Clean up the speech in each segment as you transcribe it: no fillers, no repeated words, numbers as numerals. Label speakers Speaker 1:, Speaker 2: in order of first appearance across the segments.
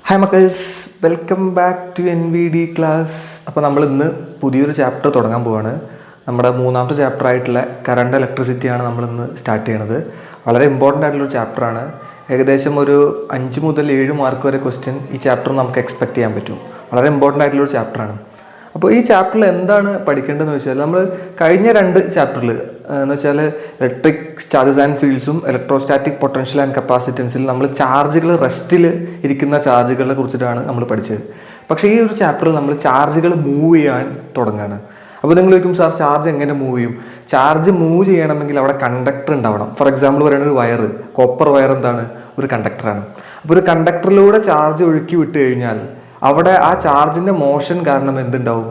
Speaker 1: Hi മക്കൾസ്, welcome back to NVD class. അപ്പോൾ നമ്മൾ ഇന്ന് പുതിയൊരു ചാപ്റ്റർ തുടങ്ങാൻ പോവാണ്. നമ്മുടെ മൂന്നാമത്തെ ചാപ്റ്റർ ആയിട്ടുള്ള കറണ്ട് ഇലക്ട്രിസിറ്റിയാണ് നമ്മളിന്ന് സ്റ്റാർട്ട് ചെയ്യണത്. വളരെ ഇമ്പോർട്ടൻ്റ് ആയിട്ടുള്ളൊരു ചാപ്റ്ററാണ്. ഏകദേശം ഒരു 5 മുതൽ 7 മാർക്ക് വരെ ക്വസ്റ്റ്യൻ ഈ ചാപ്റ്റർ നമുക്ക് എക്സ്പെക്ട് ചെയ്യാൻ പറ്റും. വളരെ ഇമ്പോർട്ടൻ്റ് ആയിട്ടുള്ളൊരു ചാപ്റ്ററാണ്. അപ്പോൾ ഈ ചാപ്റ്ററിൽ എന്താണ് പഠിക്കേണ്ടതെന്ന് വെച്ചാൽ, നമ്മൾ കഴിഞ്ഞ 2 ചാപ്റ്ററിൽ എന്ന് വെച്ചാൽ ഇലക്ട്രിക് ചാർജസ് ആൻഡ് ഫീൽഡ്സും ഇലക്ട്രോസ്റ്റാറ്റിക് പൊട്ടൻഷ്യൽ ആൻഡ് കപ്പാസിറ്റൻസിൽ നമ്മൾ ചാർജുകൾ റെസ്റ്റിൽ ഇരിക്കുന്ന ചാർജുകളെ കുറിച്ചിട്ടാണ് നമ്മൾ പഠിച്ചത്. പക്ഷേ ഈ ഒരു ചാപ്റ്ററിൽ നമ്മൾ ചാർജുകൾ മൂവ് ചെയ്യാൻ തുടങ്ങുകയാണ്. അപ്പോൾ നിങ്ങൾ ചോദിക്കും, സാർ ചാർജ് എങ്ങനെ മൂവ് ചെയ്യും? ചാർജ് മൂവ് ചെയ്യണമെങ്കിൽ അവിടെ കണ്ടക്ടർ ഉണ്ടാവണം. ഫോർ എക്സാമ്പിൾ പറയുന്ന ഒരു വയർ, കോപ്പർ വയർ എന്താണ്? ഒരു കണ്ടക്ടറാണ്. അപ്പോൾ ഒരു കണ്ടക്ടറിലൂടെ ചാർജ് ഒഴുക്കി വിട്ട് കഴിഞ്ഞാൽ അവിടെ ആ ചാർജിൻ്റെ മോഷൻ കാരണം എന്തുണ്ടാവും?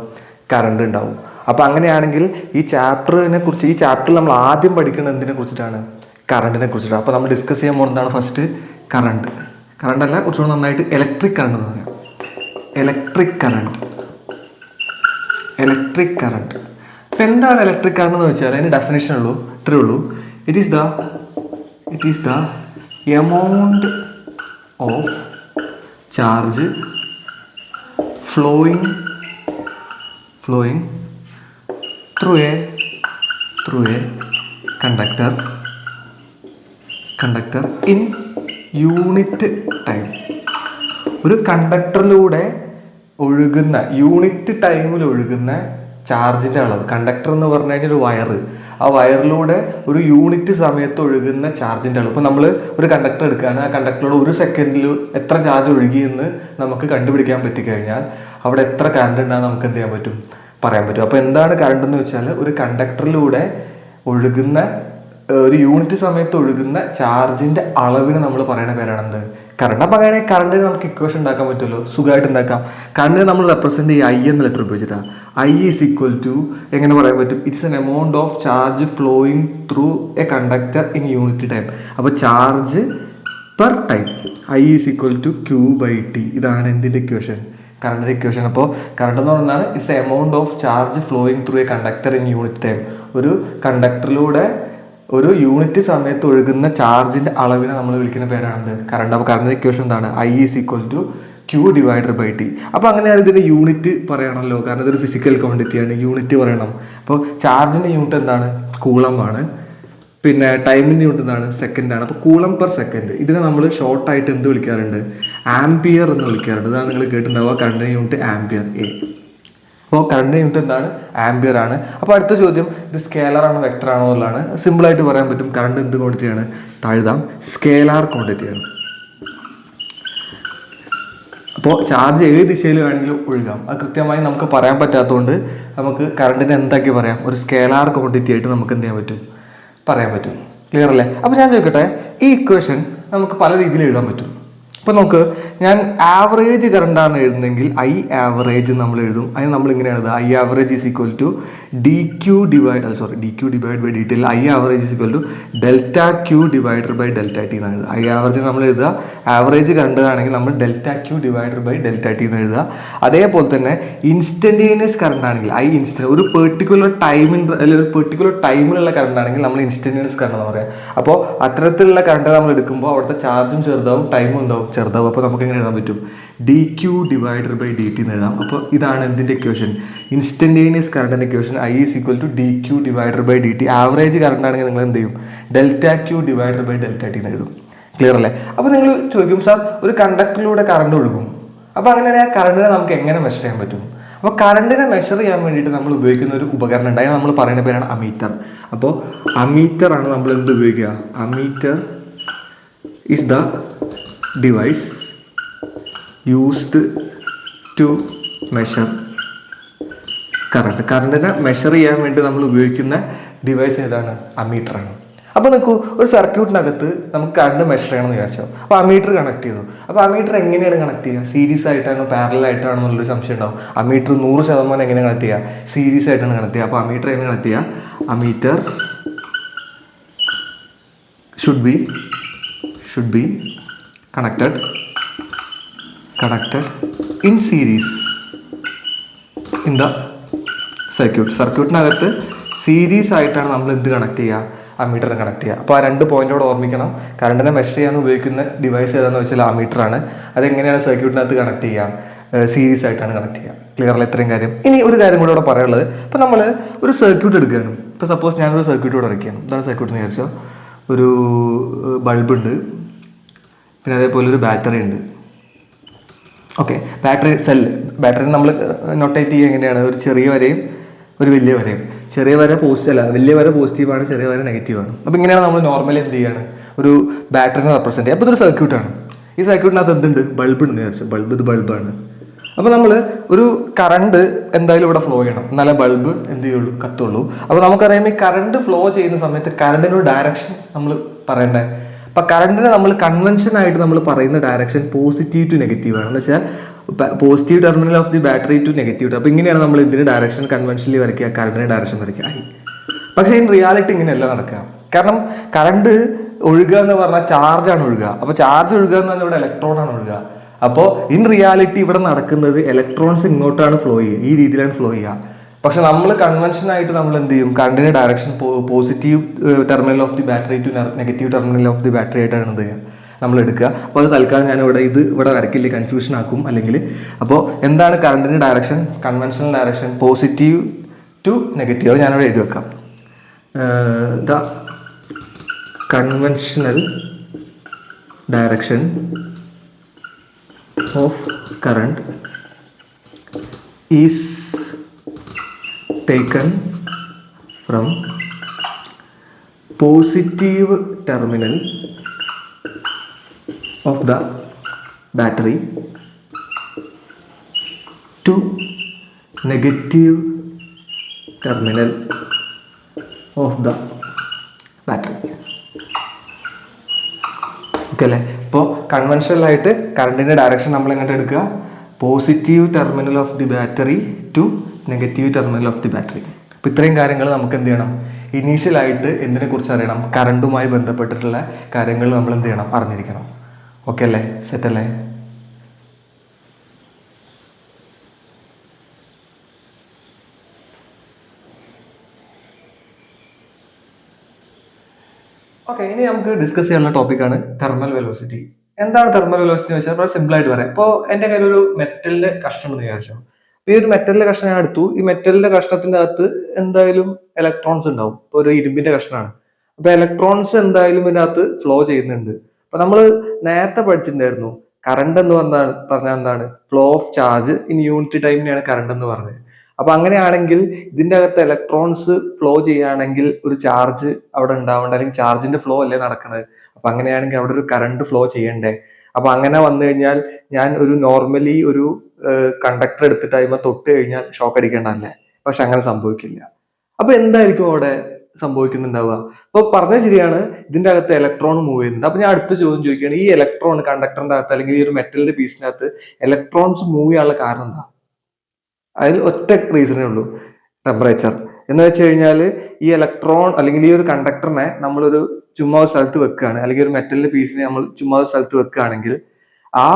Speaker 1: കറണ്ട് ഉണ്ടാവും. അപ്പോൾ അങ്ങനെയാണെങ്കിൽ ഈ ചാപ്റ്ററിൽ നമ്മൾ ആദ്യം പഠിക്കുന്നത് എന്തിനെ കുറിച്ചിട്ടാണ്? കറണ്ടിനെ കുറിച്ചിട്ടാണ്. അപ്പോൾ നമ്മൾ ഡിസ്കസ് ചെയ്യാൻ പോകുന്നതാണ് ഫസ്റ്റ് കറണ്ട് അല്ല, കുറച്ചുകൂടെ നന്നായിട്ട് ഇലക്ട്രിക് കറണ്ട് എന്ന് പറയാം. Electric current. ഇപ്പം എന്താണ് ഇലക്ട്രിക് കറണ്ട് എന്ന് വെച്ചാൽ അതിന് ഡെഫിനേഷൻ ഇത്രേ ഉള്ളൂ. It is the amount of charge flowing through a conductor in unit time. ഒരു കണ്ടക്ടറിലൂടെ ഒഴുകുന്ന യൂണിറ്റ് ടൈമിൽ ഒഴുകുന്ന ചാർജിൻ്റെ അളവ്. കണ്ടക്ടർ എന്ന് പറഞ്ഞു കഴിഞ്ഞാൽ ഒരു വയറ്. ആ വയറിലൂടെ ഒരു യൂണിറ്റ് സമയത്ത് ഒഴുകുന്ന ചാർജിൻ്റെ അളവ്. ഇപ്പോൾ നമ്മൾ ഒരു കണ്ടക്ടർ എടുക്കുകയാണ്. ആ കണ്ടക്ടറിലൂടെ ഒരു സെക്കൻഡിൽ എത്ര ചാർജ് ഒഴുകിയെന്ന് നമുക്ക് കണ്ടുപിടിക്കാൻ പറ്റിക്കഴിഞ്ഞാൽ അവിടെ എത്ര കറണ്ട് ഉണ്ടാകും നമുക്ക് എന്ത് ചെയ്യാൻ പറ്റും? പറയാൻ പറ്റും. അപ്പോൾ എന്താണ് കറണ്ട് എന്ന് വെച്ചാൽ ഒരു കണ്ടക്ടറിലൂടെ ഒഴുകുന്ന ഒരു യൂണിറ്റ് സമയത്ത് ഒഴുകുന്ന ചാർജിൻ്റെ അളവിന് നമ്മൾ പറയുന്ന പേരാണ് എന്ത്? കറണ്ട്. അപ്പോൾ അങ്ങനെ കറണ്ടിന് നമുക്ക് ഇക്വേഷൻ ഉണ്ടാക്കാൻ പറ്റുമല്ലോ, സുഖമായിട്ട് ഉണ്ടാക്കാം. കറണ്ടിനെ നമ്മൾ റെപ്രസെൻറ്റ് ചെയ്യുക I എന്ന ലെറ്റർ ഉപയോഗിച്ചിട്ടാണ്. I ഈസ് ഈക്വൽ ടു എങ്ങനെ പറയാൻ പറ്റും? It's an amount of charge flowing through a conductor in unit time. അപ്പോൾ charge per time I is equal to Q/T. ഇതാണ് എന്തിൻ്റെ ഇക്വേഷൻ? കറണ്ടിൻ്റെ ഇക്വേഷൻ. അപ്പോൾ കറണ്ട് എന്ന് പറഞ്ഞാൽ it's amount of charge flowing through a conductor in unit time. ഒരു കണ്ടക്ടറിലൂടെ ഒരു യൂണിറ്റ് സമയത്ത് ഒഴുകുന്ന ചാർജിൻ്റെ അളവിനെ നമ്മൾ വിളിക്കുന്ന പേരാണെന്ത്? കറണ്ട്. അപ്പോൾ കറണ്ടിൻ്റെ ഇക്വേഷൻ എന്താണ്? I is equal to Q/T. അപ്പോൾ അങ്ങനെയാണ് ഇതിൻ്റെ യൂണിറ്റ് പറയണമല്ലോ, കാരണം ഇതൊരു ഫിസിക്കൽ ക്വാണ്ടിറ്റിയാണ്. യൂണിറ്റ് പറയണം. അപ്പോൾ ചാർജിൻ്റെ യൂണിറ്റ് എന്താണ്? കൂളമാണ്. പിന്നെ ടൈമിൻ്റെ യൂണിറ്റ് എന്താണ്? സെക്കൻഡാണ്. അപ്പോൾ കൂളം പെർ സെക്കൻഡ്. ഇതിനെ നമ്മൾ ഷോർട്ടായിട്ട് എന്ത് വിളിക്കാറുണ്ട്? ആംപിയർ എന്ന് വിളിക്കാറുണ്ട്. ഇതാണ് നിങ്ങൾ കേട്ടിട്ടുണ്ടാവുക. കറണ്ടിൻ്റെ യൂണിറ്റ് ആംപിയർ A. അപ്പോൾ കറണ്ടിൻ്റെ യൂണിറ്റ് എന്താണ്? ആംപിയർ ആണ്. അപ്പോൾ അടുത്ത ചോദ്യം, ഇത് സ്കേലർ ആണോ വെക്ടർ ആണോ എന്നുള്ളതാണ്. സിമ്പിളായിട്ട് പറയാൻ പറ്റും. കറണ്ട് എന്ത് ക്വാണ്ടിറ്റിയാണ്? താഴ്താം, സ്കേലാർ ക്വാണ്ടിറ്റിയാണ്. അപ്പോൾ ചാർജ് ഏത് ദിശയിൽ വേണമെങ്കിലും ഒഴുകാം. അത് കൃത്യമായി നമുക്ക് പറയാൻ പറ്റാത്തതുകൊണ്ട് നമുക്ക് കറണ്ടിനെ എന്താക്കി പറയാം? ഒരു സ്കേലാർ ക്വാണ്ടിറ്റി ആയിട്ട് നമുക്ക് എന്ത് ചെയ്യാൻ പറ്റും? പറയാൻ പറ്റും. ക്ലിയർ അല്ലേ? അപ്പോൾ ഞാൻ ചോദിക്കട്ടെ, ഈ ഇക്വേഷൻ നമുക്ക് പല രീതിയിൽ എഴുതാൻ പറ്റും. ഇപ്പോൾ നമുക്ക്, ഞാൻ ആവറേജ് കറണ്ടാണ് എഴുതുന്നതെങ്കിൽ I ആവറേജ് നമ്മൾ എഴുതും. അതിന് നമ്മൾ ഇങ്ങനെ എഴുതുക, I average is equal to DQ divide by DT. I average is equal to ΔQ divided by ΔT എന്നാണ് എഴുതുക. I ആവറേജ് നമ്മൾ എഴുതുക. ആവറേജ് കറണ്ട് ആണെങ്കിൽ നമ്മൾ ΔQ ഡിവൈഡഡ് ബൈ ΔT എന്ന് എഴുതുക. അതേപോലെ തന്നെ ഇൻസ്റ്റന്റേനിയസ് കറണ്ട് ആണെങ്കിൽ ഒരു പെർട്ടിക്കുലർ ടൈമിലുള്ള കറണ്ട് ആണെങ്കിൽ നമ്മൾ ഇൻസ്റ്റന്റേനിയസ് കറണ്ട് എന്ന് പറയാം. അപ്പോൾ അത്തരത്തിലുള്ള കറണ്ട് നമ്മൾ എടുക്കുമ്പോൾ അവിടുത്തെ ചാർജും ചെറുതാവും, ടൈമും ഉണ്ടാവും ചെറുതാവും. അപ്പോൾ നമുക്ക് എങ്ങനെ എഴുതാൻ പറ്റും? DQ ഡിവൈഡഡ് ബൈ DT എന്ന് എഴുതാം. അപ്പോൾ ഇതാണ് എന്തിൻ്റെ ഇക്വേഷൻ? ഇൻസ്റ്റന്റേനിയസ് കറണ്ടിൻ്റെ equation. I is equal to DQ divided by DT. Average current ആണെങ്കിൽ നിങ്ങൾ എന്ത് ചെയ്യും? ΔQ ഡിവൈഡഡ് ബൈ ΔT എന്ന് എഴുതും. ക്ലിയർ അല്ലേ? അപ്പോൾ നിങ്ങൾ ചോദിക്കും, സാർ ഒരു കണ്ടക്ടറിലൂടെ കറണ്ട് ഒഴുകും. അപ്പോൾ അങ്ങനെയാണെങ്കിൽ ആ കറണ്ടിനെ നമുക്ക് എങ്ങനെ മെഷർ ചെയ്യാൻ പറ്റും? അപ്പോൾ കറണ്ടിനെ മെഷർ ചെയ്യാൻ വേണ്ടിയിട്ട് നമ്മൾ ഉപയോഗിക്കുന്ന ഒരു ഉപകരണം ഉണ്ട്. അതിന് നമ്മൾ പറയുന്ന പേരാണ് അമീറ്റർ. അപ്പോൾ അമീറ്റർ ആണ് നമ്മൾ എന്ത് ഉപയോഗിക്കുക? Ammeter is the device used to measure കറണ്ടിനെ മെഷർ ചെയ്യാൻ വേണ്ടി നമ്മൾ ഉപയോഗിക്കുന്ന ഡിവൈസ് ഏതാണ്? അമീറ്ററാണ്. അപ്പോൾ നോക്കൂ, ഒരു സർക്യൂട്ടിനകത്ത് നമുക്ക് കറണ്ട് മെഷർ ചെയ്യണമെന്ന് വിചാരിച്ചോ. അപ്പോൾ അമീറ്റർ കണക്ട് ചെയ്തു. അപ്പോൾ അമീറ്റർ എങ്ങനെയാണ് കണക്ട് ചെയ്യുക? സീരീസ് ആയിട്ടാണോ പാരലൽ ആയിട്ടാണോ എന്നുള്ളൊരു സംശയം ഉണ്ടാവും. അമീറ്റർ 100% എങ്ങനെ കണക്ട് ചെയ്യുക? സീരീസ് ആയിട്ടാണ് കണക്ട് ചെയ്യുക. അപ്പോൾ അമീറ്റർ എങ്ങനെ കണക്ട് ചെയ്യുക? Ammeter should be connected in series in the സർക്യൂട്ടിനകത്ത് സീരീസ് ആയിട്ടാണ് നമ്മൾ എന്ത് കണക്ട് ചെയ്യുക? അമ്മീറ്ററിനെ കണക്ട് ചെയ്യുക. അപ്പോൾ ആ 2 പോയിന്റോട് ഓർമ്മിക്കണം. കറണ്ടിനെ മെഷർ ചെയ്യാൻ ഉപയോഗിക്കുന്ന ഡിവൈസ് ഏതാണെന്ന് വെച്ചാൽ അമ്മീറ്ററാണ്. അതെങ്ങനെയാണ് സർക്യൂട്ടിനകത്ത് കണക്ട് ചെയ്യുക? സീരീസ് ആയിട്ടാണ് കണക്ട് ചെയ്യുക. ക്ലിയർ അല്ല ഇത്രയും കാര്യം? ഇനി ഒരു കാര്യം കൂടെ ഇവിടെ പറയാനുള്ളത്, ഇപ്പം നമ്മൾ ഒരു സർക്യൂട്ട് എടുക്കുകയാണ്. ഇപ്പോൾ സപ്പോസ് ഞാനൊരു സർക്യൂട്ട് ഇവിടെ ഇറക്കിയാണ്. ഇതാണ് സർക്യൂട്ട് എന്ന് വിചാരിച്ചോ. ഒരു ബൾബ് ഉണ്ട്, പിന്നെ അതേപോലെ ഒരു ബാറ്ററി ഉണ്ട്. ഓക്കെ, ബാറ്ററി ബാറ്ററി നമ്മൾ നൊട്ടേറ്റ് ചെയ്യുക എങ്ങനെയാണ്? ഒരു ചെറിയ വരയും ഒരു വലിയ വരയും. ചെറിയ വര വലിയ വര പോസിറ്റീവാണ്, ചെറിയ വര നെഗറ്റീവാണ്. അപ്പോൾ ഇങ്ങനെയാണ് നമ്മൾ നോർമലി എന്ത് ചെയ്യാണ്? ഒരു ബാറ്ററിനെ റെപ്രസെൻറ്റ് ചെയ്യുക. അപ്പോൾ ഇതൊരു സർക്യൂട്ടാണ്. ഈ സർക്യൂട്ടിനകത്ത് എന്തുണ്ട്? ബൾബ് ഉണ്ടെന്ന് വിചാരിച്ചു. ഇത് ബൾബാണ്. അപ്പോൾ നമ്മൾ ഒരു കറണ്ട് എന്തായാലും ഇവിടെ ഫ്ലോ ചെയ്യണം, എന്നാലേ ബൾബ് എന്ത് ചെയ്യുള്ളൂ? കത്തുള്ളൂ. അപ്പോൾ നമുക്കറിയാം ഈ കറണ്ട് ഫ്ലോ ചെയ്യുന്ന സമയത്ത് കറണ്ടിനൊരു ഡയറക്ഷൻ നമ്മൾ പറയണ്ടേ. അപ്പം കറണ്ടിനെ നമ്മൾ കൺവെൻഷൻ ആയിട്ട് നമ്മൾ പറയുന്ന ഡയറക്ഷൻ പോസിറ്റീവ് ടു നെഗറ്റീവ് ആണ്. എന്ന് വെച്ചാൽ positive terminal of the battery to negative. അപ്പോൾ ഇങ്ങനെയാണ് നമ്മൾ ഇതിന് ഡയറക്ഷൻ കൺവെൻഷനലി വരയ്ക്കുക, കറണ്ടിന് ഡയറക്ഷൻ വരയ്ക്കുക. പക്ഷേ ഇൻ റിയാലിറ്റി ഇങ്ങനെയല്ല നടക്കുക. കാരണം കറണ്ട് ഒഴുകുക എന്ന് പറഞ്ഞാൽ ചാർജാണ് ഒഴുകുക. അപ്പോൾ ചാർജ് ഒഴുകുക എന്ന് പറഞ്ഞാൽ ഇവിടെ ഇലക്ട്രോണാണ് ഒഴുകുക. അപ്പോൾ ഇൻ റിയാലിറ്റി ഇവിടെ നടക്കുന്നത് ഇലക്ട്രോൺസ് ഇങ്ങോട്ടാണ് ഫ്ലോ ചെയ്യുക, ഈ രീതിയിലാണ് ഫ്ലോ ചെയ്യുക. പക്ഷെ നമ്മൾ കൺവെൻഷൻ ആയിട്ട് നമ്മൾ എന്ത് ചെയ്യും? കറണ്ടിന്റെ direction positive terminal of the battery to negative terminal of the battery ആയിട്ടാണ് എന്ത് ചെയ്യുക? നമ്മൾ എടുക്കുക. അപ്പോൾ അത് തൽക്കാലം ഞാൻ ഇവിടെ വരയ്ക്കില്ല, കൺഫ്യൂഷൻ ആക്കും അല്ലെങ്കിൽ. അപ്പോൾ എന്താണ് കറണ്ടിന്റെ direction? Conventional direction positive to negative. അത് ഞാനിവിടെ എഴുതി വെക്കാം. The conventional direction of current is taken from positive terminal of the battery to negative terminal of the battery. Okay അല്ലേ? ഇപ്പോൾ കൺവെൻഷണൽ ആയിട്ട് കറണ്ടിൻ്റെ ഡയറക്ഷൻ നമ്മൾ എങ്ങോട്ട് എടുക്കുക? Positive terminal of the battery to negative terminal of the battery. അപ്പോൾ ഇത്രയും കാര്യങ്ങൾ നമുക്ക് എന്ത് ചെയ്യണം? ഇനീഷ്യലായിട്ട് എന്തിനെ കുറിച്ച് അറിയണം? കറണ്ടുമായി ബന്ധപ്പെട്ടിട്ടുള്ള കാര്യങ്ങൾ നമ്മൾ എന്ത് ചെയ്യണം? അറിഞ്ഞിരിക്കണം. ഓക്കെ അല്ലേ? സെറ്റ് അല്ലേ? ഓക്കെ, ഇനി നമുക്ക് ഡിസ്കസ് ചെയ്യാനുള്ള ടോപ്പിക്കാണ് തെർമൽ വെലോസിറ്റി. എന്താണ് തെർമൽ വെലോസിറ്റി എന്ന് വെച്ചാൽ വളരെ സിമ്പിൾ ആയിട്ട് പറയാം. ഇപ്പോൾ എൻ്റെ കയ്യിൽ ഒരു മെറ്റലിന്റെ കഷ്ണം എന്ന് വിചാരിച്ചോ. ഈ ഒരു മെറ്റലിന്റെ കഷ്ണം ഞാൻ എടുത്തു. ഈ മെറ്റലിന്റെ കഷ്ണത്തിന്റെ അകത്ത് എന്തായാലും ഇലക്ട്രോൺസ് ഉണ്ടാവും. ഇപ്പോൾ ഒരു ഇരുമ്പിന്റെ കഷ്ണമാണ്. അപ്പൊ ഇലക്ട്രോൺസ് എന്തായാലും ഇതിനകത്ത് ഫ്ലോ ചെയ്യുന്നുണ്ട്. അപ്പൊ നമ്മൾ നേരത്തെ പഠിച്ചിട്ടുണ്ടായിരുന്നു കറണ്ട് എന്ന് പറഞ്ഞാൽ എന്താണ്? Flow of charge in unit ടൈമിനെയാണ് കറണ്ട് എന്ന് പറഞ്ഞത്. അപ്പൊ അങ്ങനെയാണെങ്കിൽ ഇതിന്റെ അകത്ത് ഇലക്ട്രോൺസ് ഫ്ലോ ചെയ്യുകയാണെങ്കിൽ ഒരു ചാർജ് അവിടെ ഉണ്ടാവേണ്ട, അല്ലെങ്കിൽ ചാർജിന്റെ ഫ്ലോ അല്ലേ നടക്കുന്നത്. അപ്പൊ അങ്ങനെയാണെങ്കിൽ അവിടെ ഒരു കറണ്ട് ഫ്ലോ ചെയ്യണ്ടേ. അപ്പൊ അങ്ങനെ വന്നു കഴിഞ്ഞാൽ ഞാൻ ഒരു നോർമലി ഒരു കണ്ടക്ടർ എടുത്തിട്ട് അതിമ തൊട്ട് കഴിഞ്ഞാൽ ഷോക്ക് അടിക്കേണ്ടതല്ലേ. പക്ഷെ അങ്ങനെ സംഭവിക്കില്ല. അപ്പൊ എന്തായിരിക്കും അവിടെ സംഭവിക്കുന്നുണ്ടാവുക? അപ്പൊ പറഞ്ഞ ശരിയാണ്, ഇതിന്റെ അകത്ത് ഇലക്ട്രോൺ മൂവ് ചെയ്യുന്നുണ്ട്. അപ്പൊ ഞാൻ അടുത്ത ചോദ്യം ചോദിക്കുകയാണ്, ഈ ഇലക്ട്രോൺ കണ്ടക്ടറിന്റെ അകത്ത് അല്ലെങ്കിൽ ഈ ഒരു മെറ്റലിന്റെ പീസിനകത്ത് ഇലക്ട്രോൺസ് മൂവ് ചെയ്യാനുള്ള കാരണം എന്താ? അതിൽ ഒറ്റ റീസണേ ഉള്ളൂ, ടെമ്പറേച്ചർ. എന്ന് വെച്ച് കഴിഞ്ഞാൽ ഈ ഇലക്ട്രോൺ അല്ലെങ്കിൽ ഈ ഒരു കണ്ടക്ടറിനെ നമ്മളൊരു ചുമ്മാ ഒരു സ്ഥലത്ത് വെക്കുകയാണ്, അല്ലെങ്കിൽ ഒരു മെറ്റലിന്റെ പീസിനെ നമ്മൾ ചുമ്മാ ഒരു സ്ഥലത്ത് വെക്കുകയാണെങ്കിൽ ആ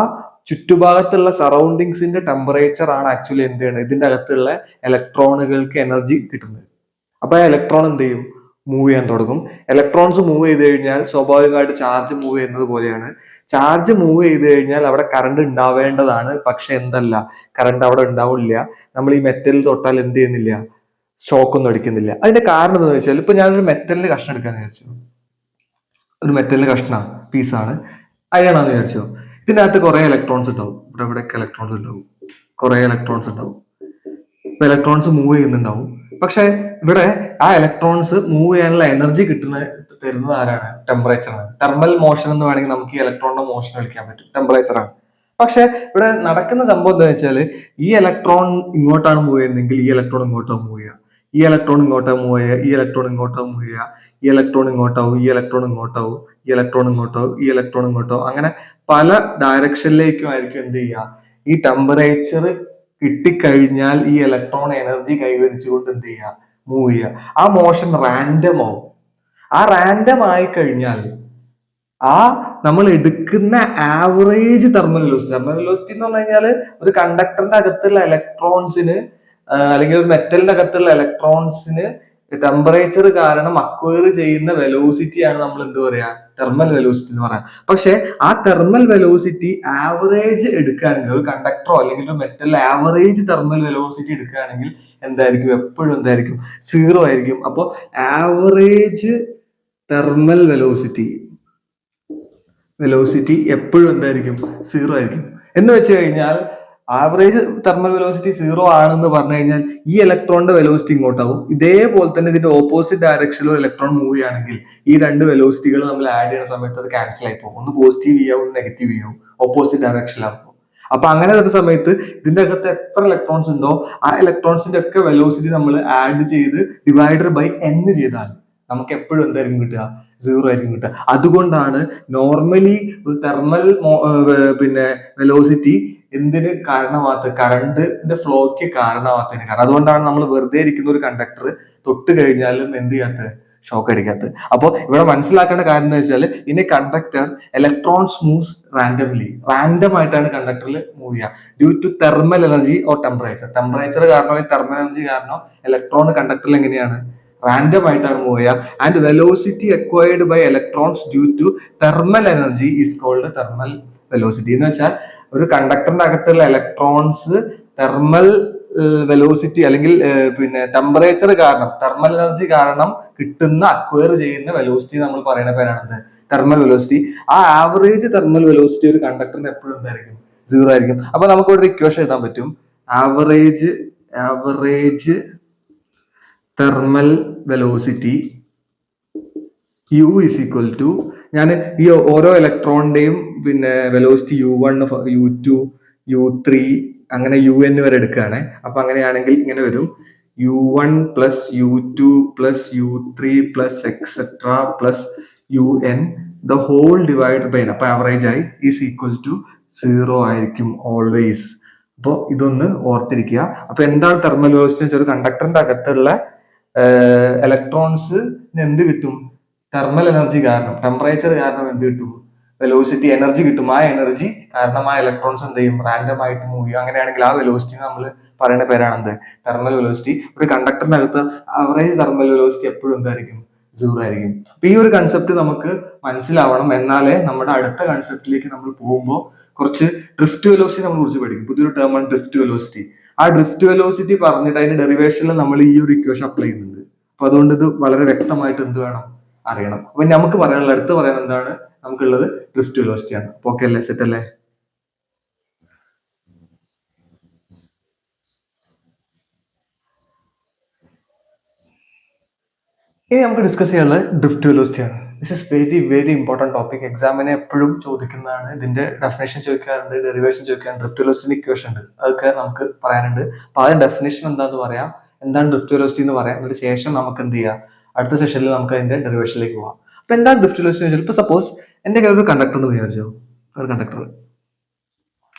Speaker 1: ചുറ്റുഭാഗത്തുള്ള സറൗണ്ടിങ്സിന്റെ ടെമ്പറേച്ചർ ആണ് ആക്ച്വലി എന്ത് ചെയ്യുന്നത്? ഇതിന്റെ അകത്തുള്ള ഇലക്ട്രോണുകൾക്ക് എനർജി കിട്ടുന്നത്. അപ്പൊ ആ ഇലക്ട്രോൺ എന്ത് ചെയ്യും? മൂവ് ചെയ്യാൻ തുടങ്ങും. ഇലക്ട്രോൺസ് മൂവ് ചെയ്ത് കഴിഞ്ഞാൽ സ്വാഭാവികമായിട്ട് ചാർജ് മൂവ് ചെയ്യുന്നത് പോലെയാണ്. ചാർജ് മൂവ് ചെയ്ത് കഴിഞ്ഞാൽ അവിടെ കറണ്ട് ഉണ്ടാവേണ്ടതാണ്. പക്ഷെ എന്തല്ല, കറണ്ട് അവിടെ ഉണ്ടാവില്ല. നമ്മൾ ഈ മെറ്റലിൽ തൊട്ടാൽ എന്ത് ചെയ്യുന്നില്ല? ഷോക്കൊന്നും അടിക്കുന്നില്ല. അതിന്റെ കാരണം എന്താണെന്ന് വെച്ചാൽ, ഇപ്പൊ ഞാനൊരു മെറ്റലിന്റെ കഷ്ണം എടുക്കാന്ന് വിചാരിച്ചു. ഒരു മെറ്റലിന്റെ കഷ്ണ പീസാണ്, അയണാന്ന് വിചാരിച്ചോ. ഇതിനകത്ത് കുറെ ഇലക്ട്രോൺസ് ഉണ്ടാവും. ഇവിടെയൊക്കെ ഇലക്ട്രോൺസ് ഉണ്ടാവും, കുറെ ഇലക്ട്രോൺസ് ഉണ്ടാവും. ഇപ്പൊ ഇലക്ട്രോൺസ് മൂവ് ചെയ്യുന്നുണ്ടാവും. പക്ഷെ ഇവിടെ ആ ഇലക്ട്രോൺസ് മൂവ് ചെയ്യാനുള്ള എനർജി തരുന്നത് ആരാണ്? ടെമ്പറേച്ചറാണ്. തെർമൽ മോഷൻ എന്ന് വേണമെങ്കിൽ നമുക്ക് ഈ ഇലക്ട്രോണിന്റെ മോഷൻ വിളിക്കാൻ പറ്റും, ടെമ്പറേച്ചറാണ്. പക്ഷെ ഇവിടെ നടക്കുന്ന സംഭവം എന്താ വെച്ചാൽ, ഈ ഇലക്ട്രോൺ ഇങ്ങോട്ടാണ് മൂവ് ചെയ്യുന്നതെങ്കിൽ ഈ ഇലക്ട്രോൺ ഇങ്ങോട്ടാണ് മൂവ് ചെയ്യുക, ഈ ഇലക്ട്രോൺ ഇങ്ങോട്ടാണ് മൂവ് ചെയ്യുക, ഈ ഇലക്ട്രോൺ ഇങ്ങോട്ടാണ് മൂവ് ചെയ്യുക, ഈ ഇലക്ട്രോൺ ഇങ്ങോട്ടാവും, ഈ ഇലക്ട്രോൺ ഇങ്ങോട്ടാവും, ഈ ഇലക്ട്രോൺ ഇങ്ങോട്ടാവും, ഈ ഇലക്ട്രോൺ ഇങ്ങോട്ടാവും. അങ്ങനെ പല ഡയറക്ഷനിലേക്കും ആയിരിക്കും എന്ത് ചെയ്യുക? ഈ ടെമ്പറേച്ചർ കിട്ടിക്കഴിഞ്ഞാൽ ഈ ഇലക്ട്രോൺ എനർജി കൈവരിച്ചുകൊണ്ട് എന്ത് ചെയ്യുക? മൂവ് ചെയ്യുക. ആ മോഷൻ റാൻഡം ആവും. ആ റാൻഡം ആയി കഴിഞ്ഞാൽ ആ നമ്മൾ എടുക്കുന്ന ആവറേജ് തെർമൽ വെലോസിറ്റി എന്ന് പറഞ്ഞു കഴിഞ്ഞാൽ ഒരു കണ്ടക്ടറിന്റെ അകത്തുള്ള ഇലക്ട്രോൺസിന് അല്ലെങ്കിൽ ഒരു മെറ്റലിന്റെ അകത്തുള്ള ഇലക്ട്രോൺസിന് ടെമ്പറേച്ചർ കാരണം അക്വയർ ചെയ്യുന്ന വെലോസിറ്റിയാണ് നമ്മൾ എന്ത് പറയാ, തെർമൽ വെലോസിറ്റി എന്ന് പറയാം. പക്ഷെ ആ തെർമൽ വെലോസിറ്റി ആവറേജ് എടുക്കുകയാണെങ്കിൽ, ഒരു കണ്ടക്ടറോ അല്ലെങ്കിൽ ഒരു മെറ്റൽ ആവറേജ് തെർമൽ വെലോസിറ്റി എടുക്കുകയാണെങ്കിൽ എന്തായിരിക്കും, എപ്പോഴും എന്തായിരിക്കും, സീറോ ആയിരിക്കും. അപ്പോൾ ആവറേജ് തെർമൽ വെലോസിറ്റി എപ്പോഴും എന്തായിരിക്കും, സീറോ ആയിരിക്കും. എന്ന് വെച്ച് കഴിഞ്ഞാൽ ആവറേജ് തെർമൽ വെലോസിറ്റി സീറോ ആണെന്ന് പറഞ്ഞു കഴിഞ്ഞാൽ ഈ ഇലക്ട്രോണിന്റെ വെലോസിറ്റി ഇങ്ങോട്ടാവും. ഇതേപോലെ തന്നെ ഇതിന്റെ ഓപ്പോസിറ്റ് ഡയറക്ഷനിൽ ഒരു ഇലക്ട്രോൺ മൂവ് ചെയ്യുകയാണെങ്കിൽ ഈ രണ്ട് വെലോസിറ്റികൾ നമ്മൾ ആഡ് ചെയ്യുന്ന സമയത്ത് അത് ക്യാൻസൽ ആയി പോകും. ഒന്ന് പോസിറ്റീവ് ചെയ്യാവും, ഒന്ന് നെഗറ്റീവ് ചെയ്യാവും, ഓപ്പോസിറ്റ് ഡയറക്ഷനിലാകും. അപ്പൊ അങ്ങനെ വരുന്ന സമയത്ത് ഇതിന്റെ അകത്ത് എത്ര ഇലക്ട്രോൺസ് ഉണ്ടോ ആ ഇലക്ട്രോൺസിന്റെ ഒക്കെ വെലോസിറ്റി നമ്മൾ ആഡ് ചെയ്ത് ഡിവൈഡഡ് ബൈ n ചെയ്താൽ നമുക്ക് എപ്പോഴും എന്തായിരിക്കും കിട്ടുക, സീറോ ആയിരിക്കും കിട്ടുക. അതുകൊണ്ടാണ് നോർമലി ഒരു തെർമൽ പിന്നെ വെലോസിറ്റി എന്തിന് കാരണമാകത്ത്, കറണ്ടിന്റെ ഫ്ലോയ്ക്ക് കാരണമാകത്തതിന്. കാരണം അതുകൊണ്ടാണ് നമ്മൾ വെറുതെ ഇരിക്കുന്ന ഒരു കണ്ടക്ടർ തൊട്ട് കഴിഞ്ഞാലും എന്ത് ചെയ്യാത്തത്, ഷോക്ക് അടിക്കാത്തത്. അപ്പോൾ ഇവിടെ മനസ്സിലാക്കേണ്ട കാര്യം എന്ന് വെച്ചാൽ in a conductor electrons move random ആയിട്ടാണ് കണ്ടക്ടറിൽ മൂവ് ചെയ്യുക due to thermal energy or temperature കാരണം അല്ലെങ്കിൽ തെർമൽ എനർജി കാരണം ഇലക്ട്രോൺ കണ്ടക്ടറിൽ എങ്ങനെയാണ്, റാൻഡം ആയിട്ടാണ് മൂവ് ചെയ്യുക. And velocity acquired by electrons due to thermal energy is called thermal velocity. എന്ന് വെച്ചാൽ ഒരു കണ്ടക്ടറിന്റെ അകത്തുള്ള ഇലക്ട്രോൺസ് തെർമൽ വെലോസിറ്റി അല്ലെങ്കിൽ പിന്നെ ടെമ്പറേച്ചർ കാരണം, തെർമൽ എനർജി കാരണം കിട്ടുന്ന അക്വയർ ചെയ്യുന്ന വെലോസിറ്റി നമ്മൾ പറയുന്ന പേരാണ് തെർമൽ വെലോസിറ്റി. ആ ആവറേജ് തെർമൽ വെലോസിറ്റി ഒരു കണ്ടക്ടറിന് എപ്പോഴും എന്തായിരിക്കും, സീറോ ആയിരിക്കും. അപ്പൊ നമുക്ക് ഇവിടെ ഇക്വേഷൻ എഴുതാൻ പറ്റും, average thermal velocity u is equal to, ഞാൻ ഈ ഓരോ ഇലക്ട്രോണിന്റെയും പിന്നെ വെലോസിറ്റി u1, u2, u3 അങ്ങനെ un വരെ എടുക്കുകയാണ്. അപ്പൊ അങ്ങനെയാണെങ്കിൽ ഇങ്ങനെ വരും, u1 plus u2 plus u3 plus etcetera plus un the whole divide by n. അപ്പൊ ആവറേജ് ആയി ഈസ് ഈക്വൽ ടു സീറോ ആയിരിക്കും ഓൾവേസ്. അപ്പോൾ ഇതൊന്ന് ഓർത്തിരിക്കുക. അപ്പൊ എന്താണ് തെർമൽ വെലോസിറ്റി എന്ന് വെച്ചാൽ ഒരു കണ്ടക്ടറിന്റെ അകത്തുള്ള ഇലക്ട്രോൺസ് എന്ത് കിട്ടും, തെർമൽ എനർജി കാരണം, ടെമ്പറേച്ചർ കാരണം എന്ത് കിട്ടും, വെലോസിറ്റി എനർജി കിട്ടും. ആ എനർജി കാരണം ആ ഇലക്ട്രോൺസ് എന്ത് ചെയ്യും, റാൻഡം ആയിട്ട് മൂവ് ചെയ്യും. അങ്ങനെയാണെങ്കിൽ ആ വെലോസിറ്റി നമ്മൾ പറയുന്ന പേരാണ് എന്ത്, തെർമൽ വെലോസിറ്റി. ഒരു കണ്ടക്ടറിന്റെ അകത്ത് ആവറേജ് തെർമൽ വെലോസിറ്റി എപ്പോഴും എന്തായിരിക്കും, സീറോ ആയിരിക്കും. അപ്പൊ ഈ ഒരു കൺസെപ്റ്റ് നമുക്ക് മനസ്സിലാവണം, എന്നാലേ നമ്മുടെ അടുത്ത കൺസെപ്റ്റിലേക്ക് നമ്മൾ പോകുമ്പോൾ കുറച്ച് ഡ്രിഫ്റ്റ് വെലോസിറ്റി നമ്മൾ കുറിച്ച് പഠിക്കും. പുതിയൊരു ടേമാണ് ഡ്രിഫ്റ്റ് വെലോസിറ്റി. ആ ഡ്രിഫ്റ്റ് വെലോസിറ്റി പറഞ്ഞിട്ട് അതിന്റെ ഡെറിവേഷനിൽ നമ്മൾ ഈ ഒരു ഇക്വേഷൻ അപ്ലൈ ചെയ്യുന്നുണ്ട്. അപ്പൊ അതുകൊണ്ട് ഇത് വളരെ വ്യക്തമായിട്ട് എന്ത് വേണം, അറിയണം. അപ്പൊ നമുക്ക് പറയാനുള്ള അടുത്ത് പറയാൻ എന്താണ് നമുക്കുള്ളത്, ഡ്രിഫ്റ്റ് വെലോസിറ്റി ആണ്. അപ്പൊ ഓക്കെ അല്ലേ, സെറ്റ് അല്ലേ? ഇനി നമുക്ക് ഡിസ്കസ് ചെയ്യാനുള്ളത് ഡ്രിഫ്റ്റ് വെലോസിറ്റി ആണ്. This is very important topic. എക്സാമിനെ എപ്പോഴും ചോദിക്കുന്നതാണ്. ഇതിന്റെ ഡെഫിനേഷൻ ചോദിക്കാറുണ്ട്, ഡെറിവേഷൻ ചോദിക്കാറുണ്ട്, ഡ്രിഫ്റ്റ് വെലോസിറ്റി ഇക്വേഷൻ ഉണ്ട്, അതൊക്കെ നമുക്ക് പറയാനുണ്ട്. അപ്പൊ അതിന്റെ ഡെഫിനേഷൻ എന്താന്ന് പറയാം, എന്താണ് ഡ്രിഫ്റ്റ് വെലോസിറ്റി എന്ന് പറയാം. അതിന് ശേഷം നമുക്ക് എന്ത് ചെയ്യാം, അടുത്ത സെഷനിൽ നമുക്ക് അതിന്റെ ഡെറിവേഷനിലേക്ക് പോവാം. അപ്പൊ എന്താണ് ഡ്രിഫ്റ്റ് വെലോസിറ്റി എന്ന് വെച്ചാൽ, ഇപ്പൊ സപ്പോസ് എന്റെ കയ്യിൽ ഒരു കണ്ടക്ടർ എന്ന് വിചാരിച്ചോ, ഒരു കണ്ടക്ടർ,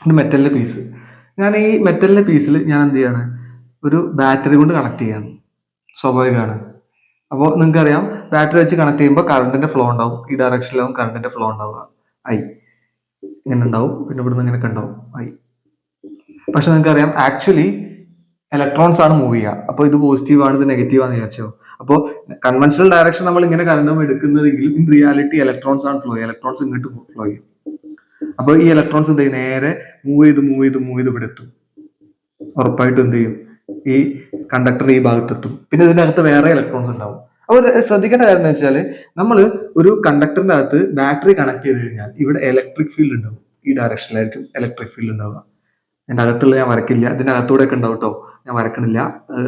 Speaker 1: ഒരു മെറ്റലിന്റെ പീസ്. ഞാൻ ഈ മെറ്റലിന്റെ പീസിൽ ഞാൻ എന്ത് ചെയ്യാണ്, ഒരു ബാറ്ററി കൊണ്ട് കണക്ട് ചെയ്യാണ്. സ്വാഭാവികമാണ്. അപ്പോൾ നിങ്ങൾക്കറിയാം ബാറ്ററി വെച്ച് കണക്ട് ചെയ്യുമ്പോൾ കറണ്ടിന്റെ ഫ്ലോ ഉണ്ടാവും, ഈ ഡയറക്ഷനിലാവും കറണ്ടിന്റെ ഫ്ലോ ഉണ്ടാവുക, ഐ ഇങ്ങനെ ഉണ്ടാവും, പിന്നെ ഇവിടുന്ന് ഇങ്ങനെയൊക്കെ ഉണ്ടാവും ഐ. പക്ഷെ നിങ്ങൾക്കറിയാം ആക്ച്വലി ഇലക്ട്രോൺസ് ആണ് മൂവ് ചെയ്യുക. അപ്പോൾ ഇത് പോസിറ്റീവ് ആണ്, ഇത് നെഗറ്റീവ് ആണെന്ന് വിചാരിച്ചോ. അപ്പോൾ കൺവെൻഷണൽ ഡയറക്ഷൻ നമ്മൾ ഇങ്ങനെ കറണ്ടും എടുക്കുന്നതെങ്കിൽ ഇൻ റിയാലിറ്റി ഇലക്ട്രോൺസ് ആണ് ഫ്ലോ ചെയ്യുക, ഇലക്ട്രോൺസ് ഇങ്ങോട്ട് ഫ്ലോ ചെയ്യും. അപ്പോൾ ഈ ഇലക്ട്രോൺസ് എന്ത് ചെയ്യും, നേരെ മൂവ് ചെയ്ത് ഇവിടെ എത്തും. ഉറപ്പായിട്ടും എന്ത് ചെയ്യും, ഈ കണ്ടക്ടർ ഈ ഭാഗത്തെത്തും. പിന്നെ ഇതിനകത്ത് വേറെ ഇലക്ട്രോൺസ് ഉണ്ടാവും. അപ്പോൾ ശ്രദ്ധിക്കേണ്ട കാര്യം എന്ന് വെച്ചാൽ, നമ്മൾ ഒരു കണ്ടക്ടറിന്റെ അകത്ത് ബാറ്ററി കണക്ട് ചെയ്ത് കഴിഞ്ഞാൽ ഇവിടെ ഇലക്ട്രിക് ഫീൽഡ് ഉണ്ടാവും, ഈ ഡയറക്ഷനിലായിരിക്കും ഇലക്ട്രിക് ഫീൽഡ് ഉണ്ടാവുക. എൻ്റെ അകത്തുള്ള ഞാൻ വരയ്ക്കില്ല, ഇതിന്റെ അകത്തൂടെ ഒക്കെ ഉണ്ടാവും കേട്ടോ, ഞാൻ വരക്കണില്ല.